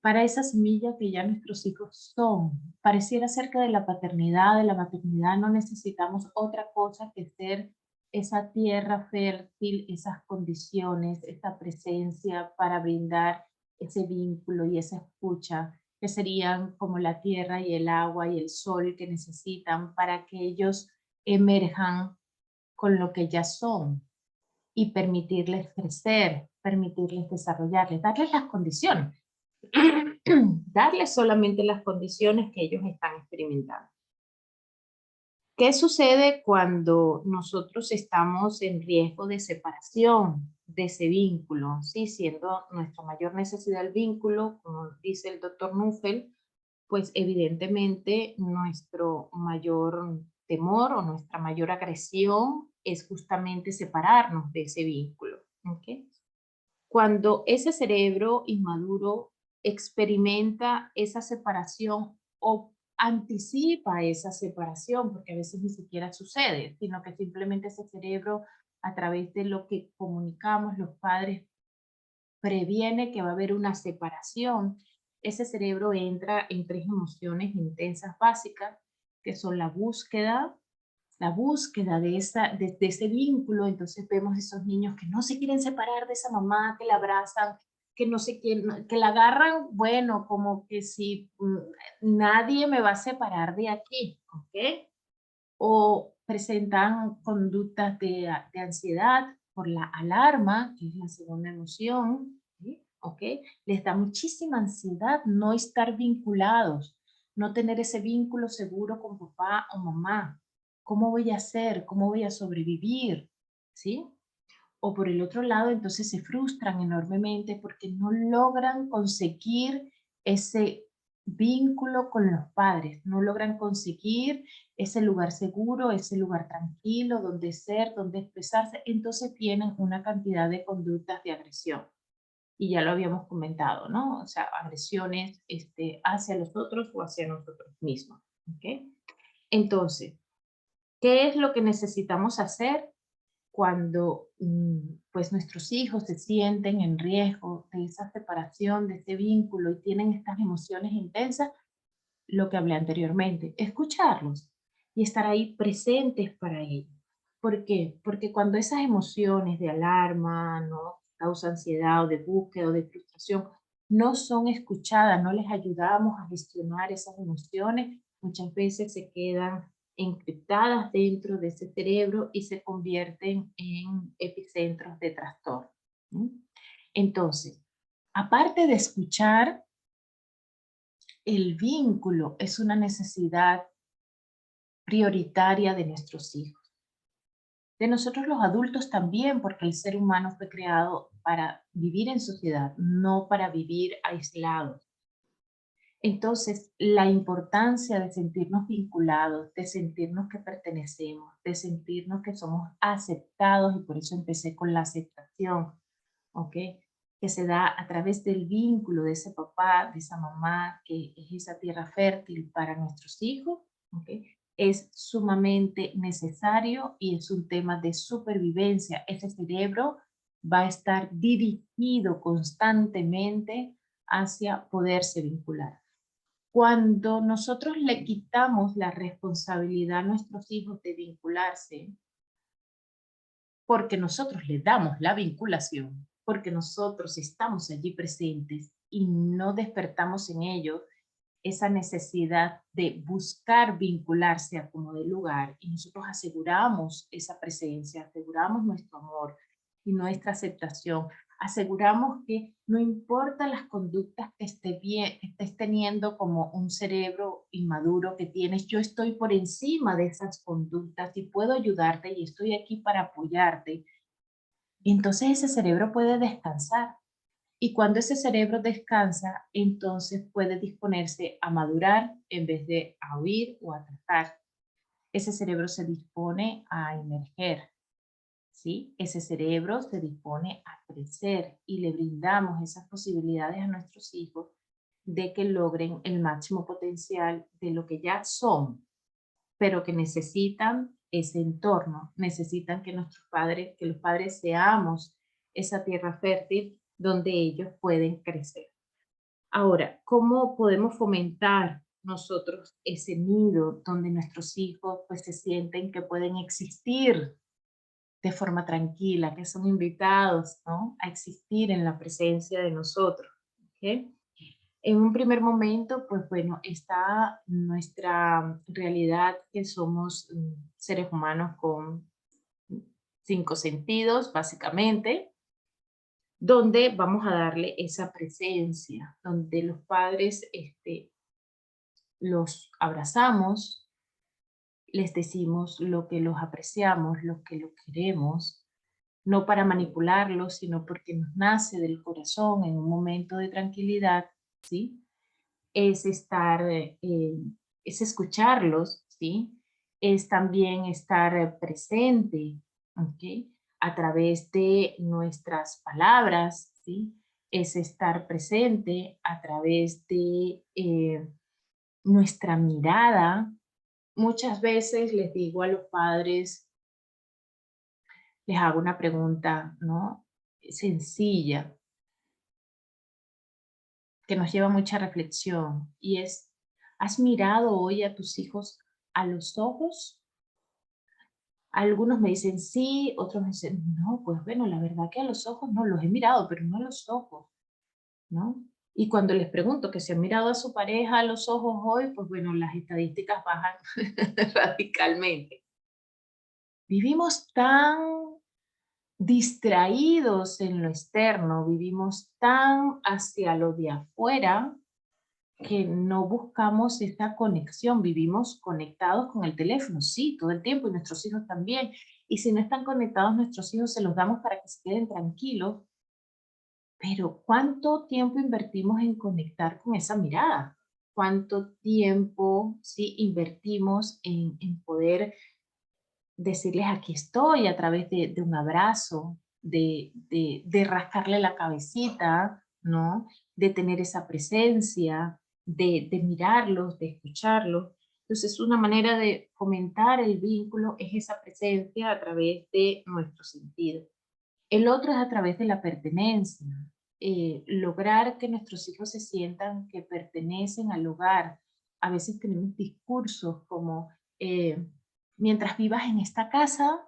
para esa semilla que ya nuestros hijos son. Pareciera ser que de la paternidad, de la maternidad, no necesitamos otra cosa que ser esa tierra fértil, esas condiciones, esta presencia para brindar ese vínculo y esa escucha, que serían como la tierra y el agua y el sol que necesitan para que ellos emerjan con lo que ya son y permitirles crecer, permitirles desarrollarles, darles las condiciones. Darles solamente las condiciones que ellos están experimentando. ¿Qué sucede cuando nosotros estamos en riesgo de separación de ese vínculo? ¿Sí? Siendo nuestra mayor necesidad el vínculo, como dice el doctor Nussel, pues evidentemente nuestro mayor temor o nuestra mayor agresión es justamente separarnos de ese vínculo. ¿Okay? Cuando ese cerebro inmaduro experimenta esa separación o anticipa esa separación, porque a veces ni siquiera sucede, sino que simplemente ese cerebro, a través de lo que comunicamos los padres, previene que va a haber una separación. Ese cerebro entra en tres emociones intensas básicas, que son la búsqueda de ese vínculo. Entonces vemos esos niños que no se quieren separar de esa mamá, que la abrazan, que no se quieren, que la agarran, bueno, como que si nadie me va a separar de aquí, ¿ok? O presentan conductas de ansiedad por la alarma, que es la segunda emoción, ¿sí? ¿Ok? Les da muchísima ansiedad no estar vinculados, no tener ese vínculo seguro con papá o mamá. ¿Cómo voy a hacer? ¿Cómo voy a sobrevivir? ¿Sí? O por el otro lado, entonces se frustran enormemente porque no logran conseguir ese vínculo con los padres, no logran conseguir ese lugar seguro, ese lugar tranquilo, donde ser, donde expresarse, entonces tienen una cantidad de conductas de agresión. Y ya lo habíamos comentado, ¿no? O sea, agresiones hacia los otros o hacia nosotros mismos. ¿Ok? Entonces, ¿qué es lo que necesitamos hacer cuando pues nuestros hijos se sienten en riesgo de esa separación, de ese vínculo y tienen estas emociones intensas? Lo que hablé anteriormente, escucharlos y estar ahí presentes para ellos. ¿Por qué? Porque cuando esas emociones de alarma, ¿no? Causa ansiedad o de búsqueda o de frustración, no son escuchadas, no les ayudamos a gestionar esas emociones, muchas veces se quedan encriptadas dentro de ese cerebro y se convierten en epicentros de trastorno. ¿Mm? Entonces, aparte de escuchar, el vínculo es una necesidad prioritaria de nuestros hijos. De nosotros los adultos también, porque el ser humano fue creado para vivir en sociedad, no para vivir aislados. Entonces, la importancia de sentirnos vinculados, de sentirnos que pertenecemos, de sentirnos que somos aceptados, y por eso empecé con la aceptación, ¿ok? Que se da a través del vínculo de ese papá, de esa mamá, que es esa tierra fértil para nuestros hijos, ¿ok? Es sumamente necesario y es un tema de supervivencia. Ese cerebro va a estar dirigido constantemente hacia poderse vincular. Cuando nosotros le quitamos la responsabilidad a nuestros hijos de vincularse, porque nosotros le damos la vinculación, porque nosotros estamos allí presentes y no despertamos en ellos esa necesidad de buscar vincularse a como de lugar, y nosotros aseguramos esa presencia, aseguramos nuestro amor y nuestra aceptación, aseguramos que no importa las conductas que estés teniendo como un cerebro inmaduro que tienes, yo estoy por encima de esas conductas y puedo ayudarte y estoy aquí para apoyarte. Y entonces ese cerebro puede descansar. Y cuando ese cerebro descansa, entonces puede disponerse a madurar en vez de a huir o a atacar. Ese cerebro se dispone a emerger, ¿sí? Ese cerebro se dispone a crecer y le brindamos esas posibilidades a nuestros hijos de que logren el máximo potencial de lo que ya son, pero que necesitan ese entorno, necesitan que que los padres seamos esa tierra fértil donde ellos pueden crecer. Ahora, ¿cómo podemos fomentar nosotros ese nido donde nuestros hijos pues se sienten que pueden existir de forma tranquila, que son invitados, ¿no?, a existir en la presencia de nosotros? ¿Ok? En un primer momento, pues bueno, está nuestra realidad que somos seres humanos con 5 sentidos, básicamente, donde vamos a darle esa presencia, donde los padres los abrazamos, les decimos lo que los apreciamos, lo que los queremos, no para manipularlos, sino porque nos nace del corazón en un momento de tranquilidad, ¿sí? Es estar, es escucharlos, ¿sí? Es también estar presente, ¿ok? A través de nuestras palabras, ¿sí? Es estar presente a través de nuestra mirada. Muchas veces les digo a los padres, les hago una pregunta, ¿no?, sencilla, que nos lleva a mucha reflexión, y es, ¿has mirado hoy a tus hijos a los ojos? Algunos me dicen sí, otros me dicen, no, pues bueno, la verdad que a los ojos no, los he mirado, pero no a los ojos, ¿no? Y cuando les pregunto que si han mirado a su pareja a los ojos hoy, pues bueno, las estadísticas bajan radicalmente. Vivimos tan distraídos en lo externo, vivimos tan hacia lo de afuera, que no buscamos esta conexión, vivimos conectados con el teléfono, sí, todo el tiempo, y nuestros hijos también. Y si no están conectados nuestros hijos, se los damos para que se queden tranquilos, pero ¿cuánto tiempo invertimos en conectar con esa mirada? ¿Cuánto tiempo, sí, invertimos en poder decirles aquí estoy a través de un abrazo, de rascarle la cabecita, ¿no? De tener esa presencia, de mirarlos, de escucharlos? Entonces, una manera de fomentar el vínculo es esa presencia a través de nuestro sentido. El otro es a través de la pertenencia, lograr que nuestros hijos se sientan que pertenecen al hogar. A veces tenemos discursos como, mientras vivas en esta casa,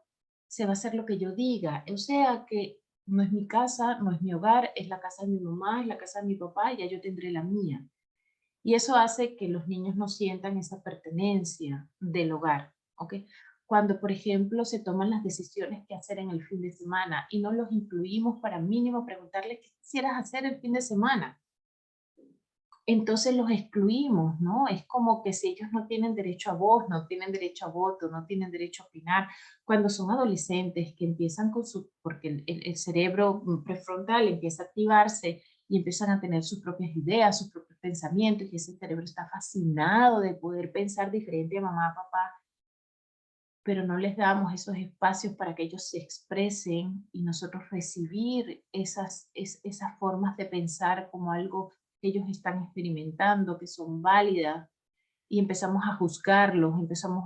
se va a hacer lo que yo diga. O sea que no es mi casa, no es mi hogar, es la casa de mi mamá, es la casa de mi papá, y ya yo tendré la mía. Y eso hace que los niños no sientan esa pertenencia del hogar. ¿ok? Cuando, por ejemplo, se toman las decisiones que hacer en el fin de semana y no los incluimos para mínimo preguntarles qué quisieras hacer el fin de semana. Entonces los excluimos, ¿no? Es como que si ellos no tienen derecho a voz, no tienen derecho a voto, no tienen derecho a opinar. Cuando son adolescentes que empiezan con su, porque el cerebro prefrontal empieza a activarse y empiezan a tener sus propias ideas, sus propios pensamientos, y ese cerebro está fascinado de poder pensar diferente a mamá, papá, pero no les damos esos espacios para que ellos se expresen y nosotros recibir esas formas de pensar como algo que ellos están experimentando, que son válidas, y empezamos a juzgarlos, empezamos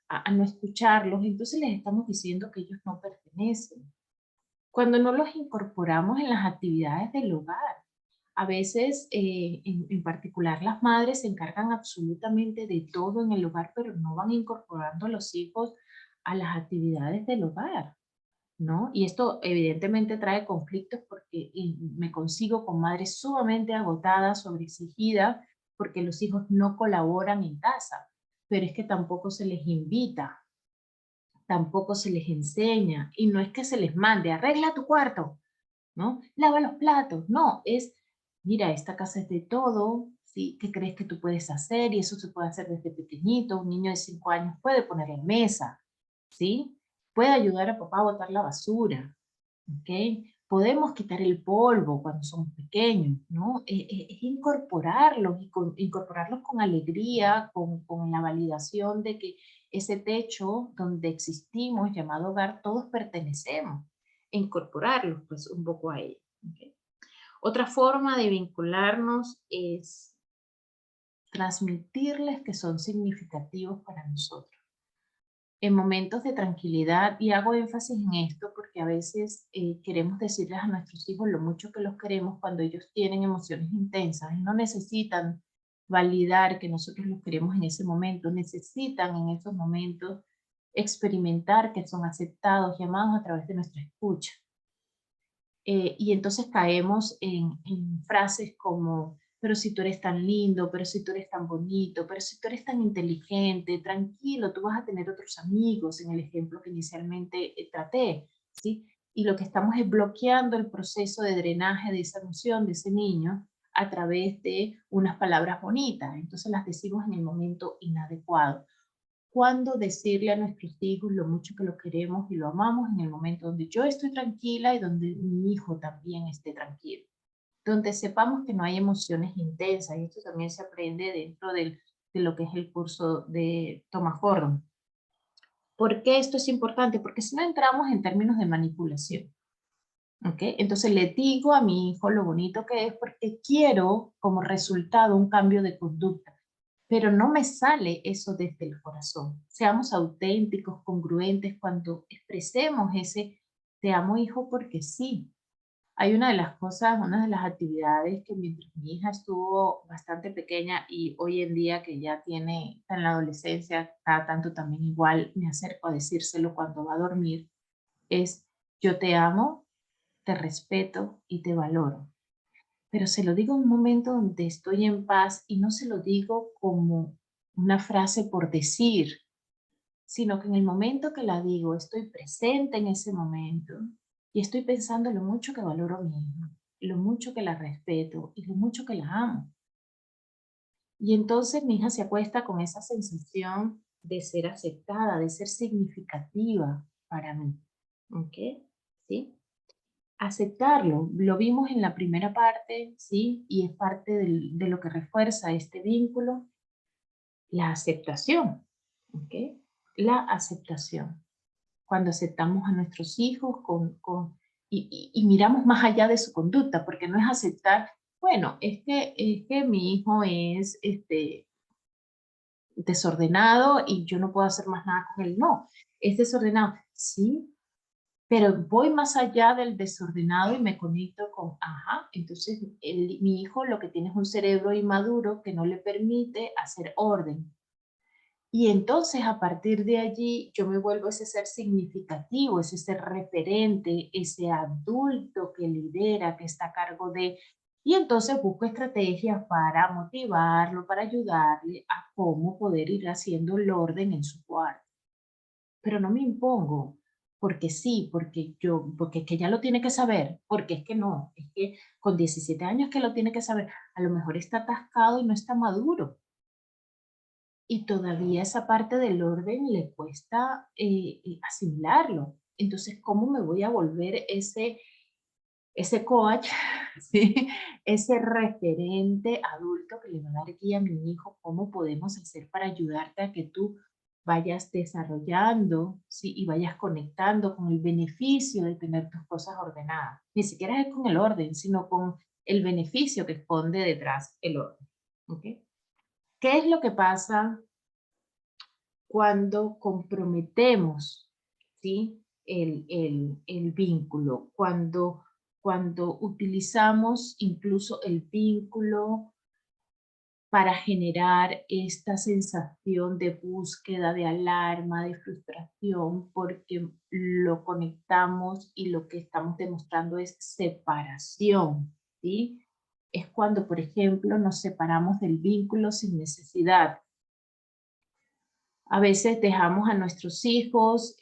a no escucharlos, entonces les estamos diciendo que ellos no pertenecen. Cuando no los incorporamos en las actividades del hogar, a veces, en particular las madres se encargan absolutamente de todo en el hogar, pero no van incorporando a los hijos a las actividades del hogar, ¿no? Y esto evidentemente trae conflictos porque me consigo con madres sumamente agotadas, sobreexigidas, porque los hijos no colaboran en casa, pero es que tampoco se les invita, tampoco se les enseña, y no es que se les mande, arregla tu cuarto, ¿no? Lava los platos, no, es, mira, esta casa es de todo, ¿sí? ¿Qué crees que tú puedes hacer? Y eso se puede hacer desde pequeñito, un niño de 5 años puede poner en mesa, ¿sí? Puede ayudar a papá a botar la basura, ¿ok? Podemos quitar el polvo cuando somos pequeños, ¿no? Es incorporarlos y incorporarlos con alegría, con la validación de que ese techo donde existimos, llamado hogar, todos pertenecemos, e incorporarlos pues un poco a ello. ¿Ok? Otra forma de vincularnos es transmitirles que son significativos para nosotros en momentos de tranquilidad, y hago énfasis en esto porque a veces queremos decirles a nuestros hijos lo mucho que los queremos cuando ellos tienen emociones intensas y no necesitan validar que nosotros los queremos en ese momento, necesitan en esos momentos experimentar que son aceptados y amados a través de nuestra escucha. Y entonces caemos en frases como, pero si tú eres tan lindo, pero si tú eres tan bonito, pero si tú eres tan inteligente, tranquilo, tú vas a tener otros amigos, en el ejemplo que inicialmente traté, ¿sí? Y lo que estamos es bloqueando el proceso de drenaje de esa emoción de ese niño a través de unas palabras bonitas. Entonces las decimos en el momento inadecuado. Cuándo decirle a nuestros hijos lo mucho que lo queremos y lo amamos en el momento donde yo estoy tranquila y donde mi hijo también esté tranquilo. Donde sepamos que no hay emociones intensas, y esto también se aprende dentro de lo que es el curso de Thomas Gordon. ¿Por qué esto es importante? Porque si no entramos en términos de manipulación. ¿Ok? Entonces le digo a mi hijo lo bonito que es porque quiero como resultado un cambio de conducta, pero no me sale eso desde el corazón. Seamos auténticos, congruentes cuando expresemos ese te amo hijo porque sí. Hay una de las cosas, una de las actividades que mientras mi hija estuvo bastante pequeña y hoy en día que ya tiene, está en la adolescencia, cada tanto también igual me acerco a decírselo cuando va a dormir, es yo te amo, te respeto y te valoro. Pero se lo digo en un momento donde estoy en paz y no se lo digo como una frase por decir, sino que en el momento que la digo estoy presente en ese momento y estoy pensando lo mucho que valoro a mi hija, lo mucho que la respeto y lo mucho que la amo. Y entonces mi hija se acuesta con esa sensación de ser aceptada, de ser significativa para mí. ¿Ok? ¿Sí? Aceptarlo, lo vimos en la primera parte, ¿sí? Y es parte de lo que refuerza este vínculo, la aceptación, ¿ok? La aceptación. Cuando aceptamos a nuestros hijos y miramos más allá de su conducta, porque no es aceptar, bueno, es que mi hijo es desordenado y yo no puedo hacer más nada con él. No, es desordenado, sí, pero voy más allá del desordenado y me conecto con, ajá, entonces mi hijo lo que tiene es un cerebro inmaduro que no le permite hacer orden. Y entonces a partir de allí yo me vuelvo ese ser significativo, ese ser referente, ese adulto que lidera, que está a cargo de... Y entonces busco estrategias para motivarlo, para ayudarle a cómo poder ir haciendo el orden en su cuarto. pero no me impongo, porque sí, porque es que ya lo tiene que saber, porque es que no, es que con 17 años que lo tiene que saber, a lo mejor está atascado y no está maduro. Y todavía esa parte del orden le cuesta asimilarlo. Entonces, ¿cómo me voy a volver ese coach, ¿sí? Ese referente adulto que le va a dar guía a mi hijo? ¿Cómo podemos hacer para ayudarte a que tú vayas desarrollando, ¿sí? Y vayas conectando con el beneficio de tener tus cosas ordenadas? Ni siquiera es con el orden, sino con el beneficio que esconde detrás el orden. ¿Ok? ¿Qué es lo que pasa cuando comprometemos, ¿sí? El vínculo, cuando utilizamos incluso el vínculo para generar esta sensación de búsqueda, de alarma, de frustración, porque lo conectamos y lo que estamos demostrando es separación, ¿sí? Es cuando, por ejemplo, nos separamos del vínculo sin necesidad. A veces dejamos a nuestros hijos,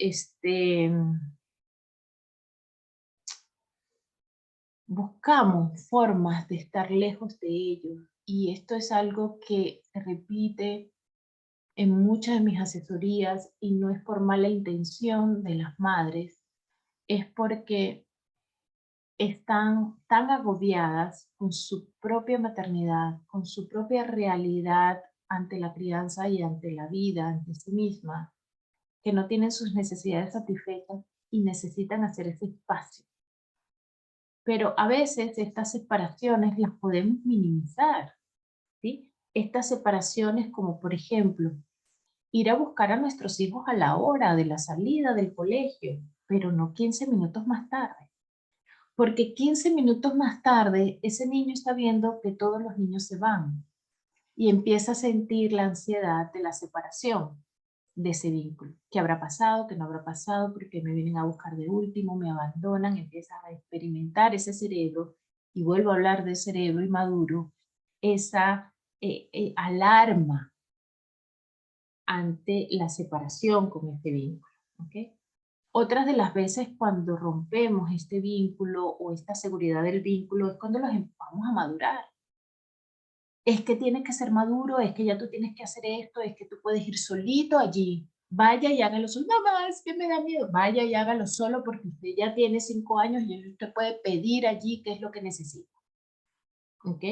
buscamos formas de estar lejos de ellos, y esto es algo que se repite en muchas de mis asesorías, y no es por mala intención de las madres, es porque están tan agobiadas con su propia maternidad, con su propia realidad ante la crianza y ante la vida, ante sí misma, que no tienen sus necesidades satisfechas y necesitan hacer ese espacio. Pero a veces estas separaciones las podemos minimizar, ¿sí? Estas separaciones, como por ejemplo, ir a buscar a nuestros hijos a la hora de la salida del colegio, pero no 15 minutos más tarde. Porque 15 minutos más tarde ese niño está viendo que todos los niños se van y empieza a sentir la ansiedad de la separación de ese vínculo. ¿Qué habrá pasado? ¿Qué no habrá pasado? ¿Por qué me vienen a buscar de último? ¿Me abandonan? Empiezas a experimentar ese cerebro, y vuelvo a hablar de cerebro inmaduro, esa alarma ante la separación con este vínculo. ¿Ok? Otras de las veces cuando rompemos este vínculo o esta seguridad del vínculo es cuando los empujamos a madurar. Es que tienes que ser maduro, es que ya tú tienes que hacer esto, es que tú puedes ir solito allí. Vaya y hágalo solo. Mamá, es que me da miedo. Vaya y hágalo solo, porque usted ya tiene 5 años y usted puede pedir allí qué es lo que necesita. ¿Ok?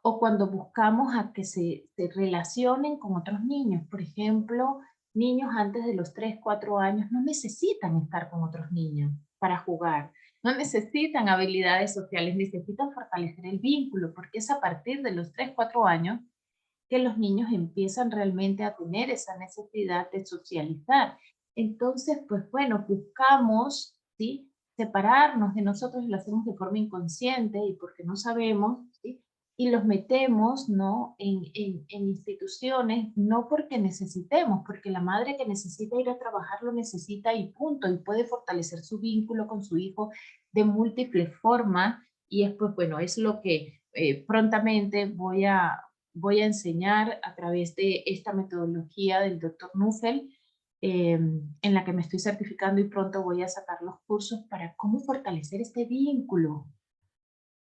O cuando buscamos a que se relacionen con otros niños. Por ejemplo, niños antes de los 3, 4 años no necesitan estar con otros niños para jugar. No necesitan habilidades sociales, necesitan fortalecer el vínculo, porque es a partir de los 3, 4 años que los niños empiezan realmente a tener esa necesidad de socializar. Entonces, pues bueno, buscamos, ¿sí? Separarnos de nosotros, y lo hacemos de forma inconsciente y porque no sabemos, ¿sí? Y los metemos, ¿no? En instituciones, no porque necesitemos, porque la madre que necesita ir a trabajar lo necesita y punto, y puede fortalecer su vínculo con su hijo de múltiples formas, y es pues bueno, es lo que prontamente voy a enseñar a través de esta metodología del doctor Nussel, en la que me estoy certificando, y pronto voy a sacar los cursos para cómo fortalecer este vínculo,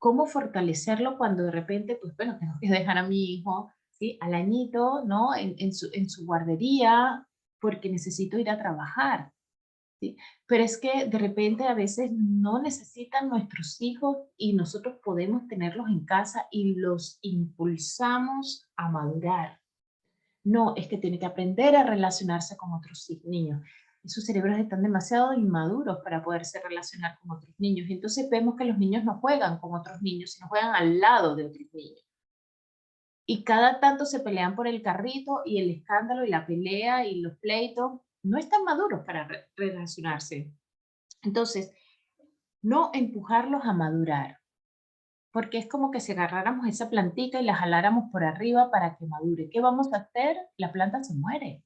cómo fortalecerlo cuando de repente, pues bueno, tengo que dejar a mi hijo, ¿sí? Al añito, ¿no? En su guardería, porque necesito ir a trabajar. ¿Sí? Pero es que de repente a veces no necesitan nuestros hijos y nosotros podemos tenerlos en casa y los impulsamos a madurar. No, es que tiene que aprender a relacionarse con otros niños. Y sus cerebros están demasiado inmaduros para poderse relacionar con otros niños. Y entonces vemos que los niños no juegan con otros niños, sino juegan al lado de otros niños. Y cada tanto se pelean por el carrito, y el escándalo y la pelea y los pleitos. No están maduros para relacionarse. Entonces, no empujarlos a madurar, porque es como que si agarráramos esa plantita y la jaláramos por arriba para que madure. ¿Qué vamos a hacer? La planta se muere.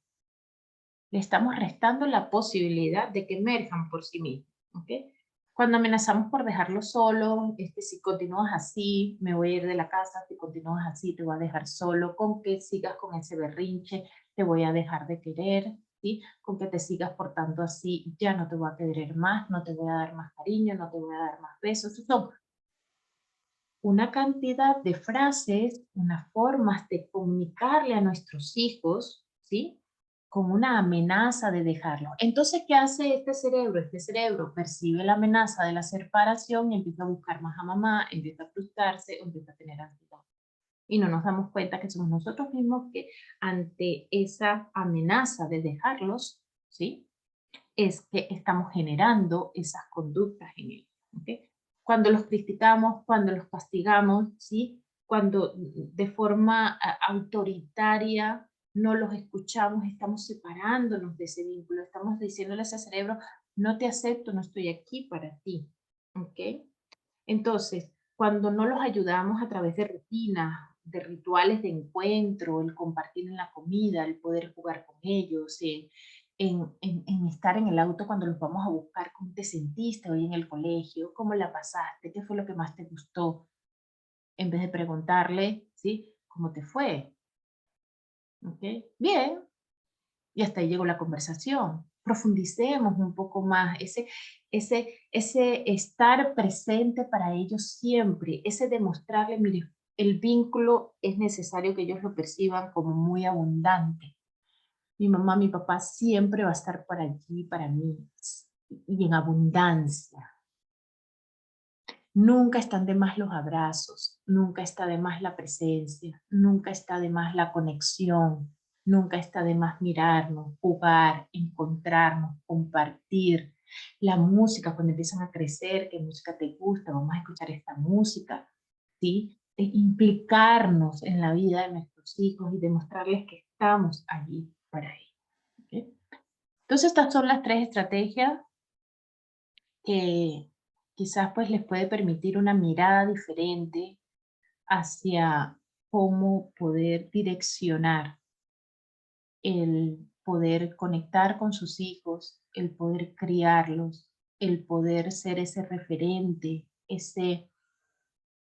Le estamos restando la posibilidad de que emerjan por sí mismos. ¿Ok? Cuando amenazamos por dejarlo solo, si continúas así, me voy a ir de la casa, si continúas así, te voy a dejar solo, con que sigas con ese berrinche, te voy a dejar de querer. ¿sí? Con que te sigas portando así, ya no te voy a querer más, no te voy a dar más cariño, no te voy a dar más besos. Son una cantidad de frases, unas formas de comunicarle a nuestros hijos, ¿sí? Con una amenaza de dejarlo. Entonces, ¿qué hace este cerebro? Este cerebro percibe la amenaza de la separación y empieza a buscar más a mamá, empieza a frustrarse, empieza a tener ansiedad. Y no nos damos cuenta que somos nosotros mismos que ante esa amenaza de dejarlos, ¿sí? Es que estamos generando esas conductas en ellos. ¿Okay? Cuando los criticamos, cuando los castigamos, ¿sí? Cuando de forma autoritaria no los escuchamos, estamos separándonos de ese vínculo, estamos diciéndole a ese cerebro, no te acepto, no estoy aquí para ti. ¿Okay? Entonces, cuando no los ayudamos a través de rutinas, de rituales de encuentro, el compartir en la comida, el poder jugar con ellos, en estar en el auto cuando los vamos a buscar, cómo te sentiste hoy en el colegio, cómo la pasaste, qué fue lo que más te gustó, en vez de preguntarle, ¿sí? ¿Cómo te fue? ¿Ok? Bien, y hasta ahí llegó la conversación. Profundicemos un poco más, ese estar presente para ellos siempre, ese demostrarle, mire, el vínculo es necesario que ellos lo perciban como muy abundante. Mi mamá, mi papá siempre va a estar por allí para mí y en abundancia. Nunca están de más los abrazos, nunca está de más la presencia, nunca está de más la conexión, nunca está de más mirarnos, jugar, encontrarnos, compartir. La música, cuando empiezan a crecer, qué música te gusta, vamos a escuchar esta música, ¿sí? Implicarnos en la vida de nuestros hijos y demostrarles que estamos allí para ellos. ¿Okay? Entonces, estas son las 3 estrategias que quizás pues les puede permitir una mirada diferente hacia cómo poder direccionar, el poder conectar con sus hijos, el poder criarlos, el poder ser ese referente, ese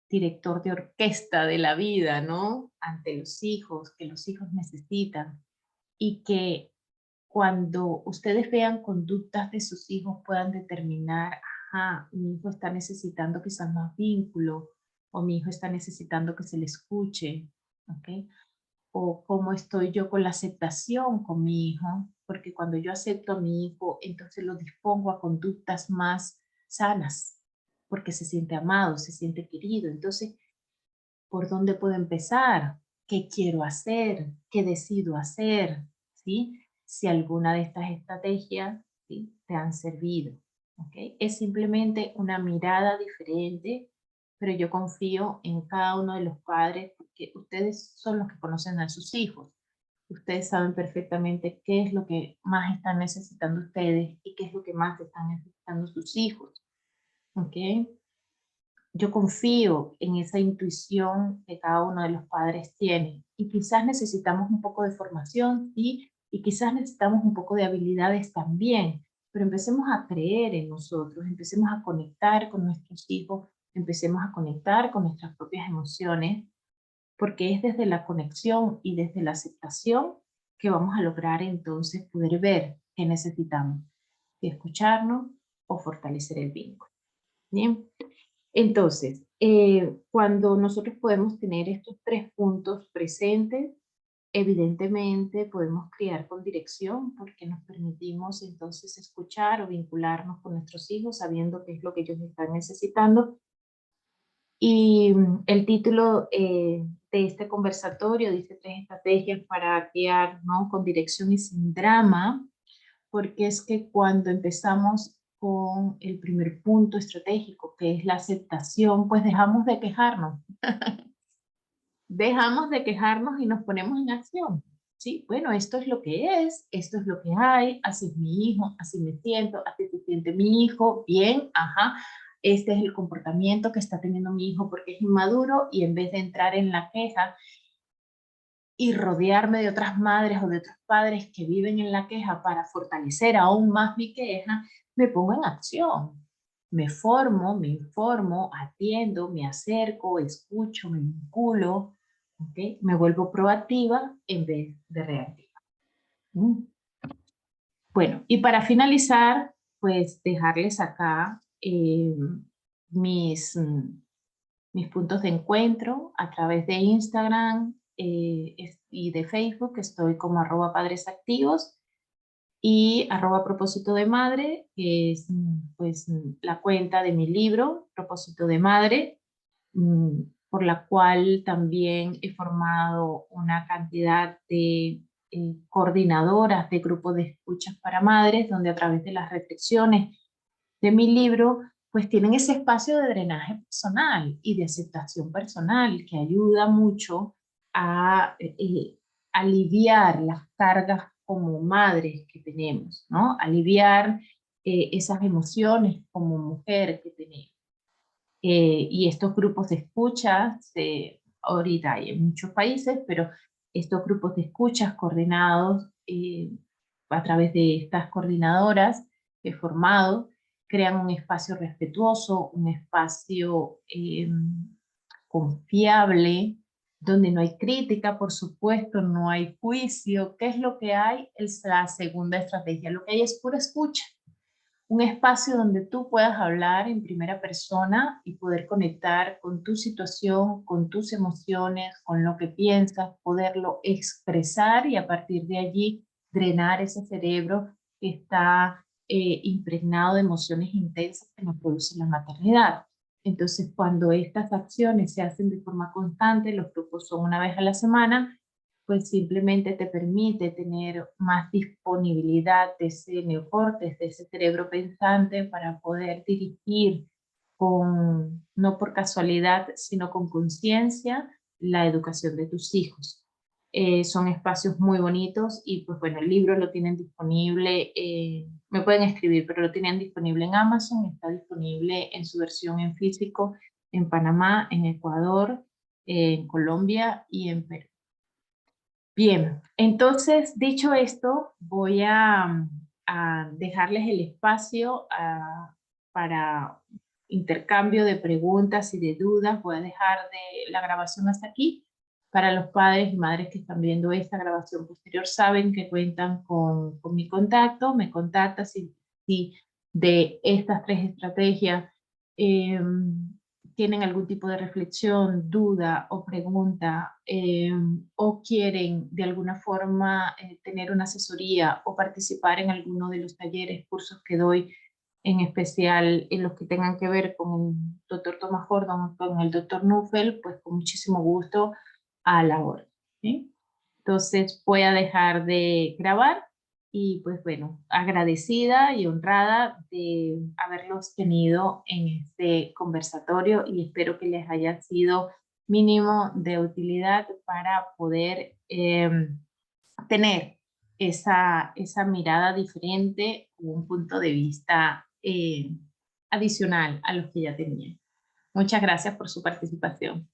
director de orquesta de la vida, ¿no? Ante los hijos, que los hijos necesitan y que cuando ustedes vean conductas de sus hijos puedan determinar, ajá, mi hijo está necesitando quizás más vínculo, o mi hijo está necesitando que se le escuche, ¿ok? O cómo estoy yo con la aceptación con mi hijo, porque cuando yo acepto a mi hijo, entonces lo dispongo a conductas más sanas, porque se siente amado, se siente querido. Entonces, ¿por dónde puedo empezar? ¿Qué quiero hacer? ¿Qué decido hacer? ¿Sí? Si alguna de estas estrategias, ¿sí?, te han servido. ¿Okay? Es simplemente una mirada diferente, pero yo confío en cada uno de los padres porque ustedes son los que conocen a sus hijos. Ustedes saben perfectamente qué es lo que más están necesitando ustedes y qué es lo que más están necesitando sus hijos. ¿Ok? Yo confío en esa intuición que cada uno de los padres tiene y quizás necesitamos un poco de formación, sí, y quizás necesitamos un poco de habilidades también, pero empecemos a creer en nosotros, empecemos a conectar con nuestros hijos, empecemos a conectar con nuestras propias emociones, porque es desde la conexión y desde la aceptación que vamos a lograr entonces poder ver qué necesitamos, si escucharnos o fortalecer el vínculo. Bien. Entonces, cuando nosotros podemos tener estos 3 puntos presentes, evidentemente podemos criar con dirección porque nos permitimos entonces escuchar o vincularnos con nuestros hijos sabiendo qué es lo que ellos están necesitando. Y el título de este conversatorio dice 3 estrategias para criar, ¿no?, con dirección y sin drama, porque es que cuando empezamos con el primer punto estratégico, que es la aceptación, pues dejamos de quejarnos. Dejamos de quejarnos y nos ponemos en acción. Sí, bueno, esto es lo que es, esto es lo que hay, así es mi hijo, así me siento, así se siente mi hijo, bien, ajá, este es el comportamiento que está teniendo mi hijo porque es inmaduro y en vez de entrar en la queja y rodearme de otras madres o de otros padres que viven en la queja para fortalecer aún más mi queja, me pongo en acción. Me formo, me informo, atiendo, me acerco, escucho, me vinculo, ¿okay? Me vuelvo proactiva en vez de reactiva. Mm. Bueno, y para finalizar, pues dejarles acá mis, mis puntos de encuentro a través de Instagram y de Facebook. Estoy como @padresactivos y @propósito de madre, que es pues la cuenta de mi libro, Propósito de Madre, por la cual también he formado una cantidad de coordinadoras de grupos de escuchas para madres, donde a través de las reflexiones de mi libro, pues tienen ese espacio de drenaje personal y de aceptación personal que ayuda mucho a aliviar las cargas como madres que tenemos, ¿no? Aliviar esas emociones como mujer que tenemos. Y estos grupos de escuchas, ahorita hay en muchos países, pero estos grupos de escuchas coordinados a través de estas coordinadoras que he formado, crean un espacio respetuoso, un espacio confiable, donde no hay crítica, por supuesto, no hay juicio. ¿Qué es lo que hay? Es la segunda estrategia. Lo que hay es pura escucha, un espacio donde tú puedas hablar en primera persona y poder conectar con tu situación, con tus emociones, con lo que piensas, poderlo expresar y a partir de allí drenar ese cerebro que está impregnado de emociones intensas que nos produce la maternidad. Entonces, cuando estas acciones se hacen de forma constante, los grupos son una vez a la semana, pues simplemente te permite tener más disponibilidad de ese neocortes, de ese cerebro pensante para poder dirigir con, no por casualidad, sino con conciencia, la educación de tus hijos. Son espacios muy bonitos y pues bueno, el libro lo tienen disponible, me pueden escribir, pero lo tienen disponible en Amazon, está disponible en su versión en físico en Panamá, en Ecuador, en Colombia y en Perú. Bien, entonces, dicho esto, voy a dejarles el espacio para intercambio de preguntas y de dudas. Voy a dejar la grabación hasta aquí. Para los padres y madres que están viendo esta grabación posterior, saben que cuentan con mi contacto. Me contactan si de estas 3 estrategias tienen algún tipo de reflexión, duda o pregunta, o quieren de alguna forma tener una asesoría o participar en alguno de los talleres, cursos que doy, en especial en los que tengan que ver con el doctor Thomas Gordon, con el doctor Nuffel, pues con muchísimo gusto a la hora. ¿Sí? Entonces voy a dejar de grabar y pues bueno, agradecida y honrada de haberlos tenido en este conversatorio y espero que les haya sido mínimo de utilidad para poder tener esa mirada diferente, un punto de vista adicional a los que ya tenían. Muchas gracias por su participación.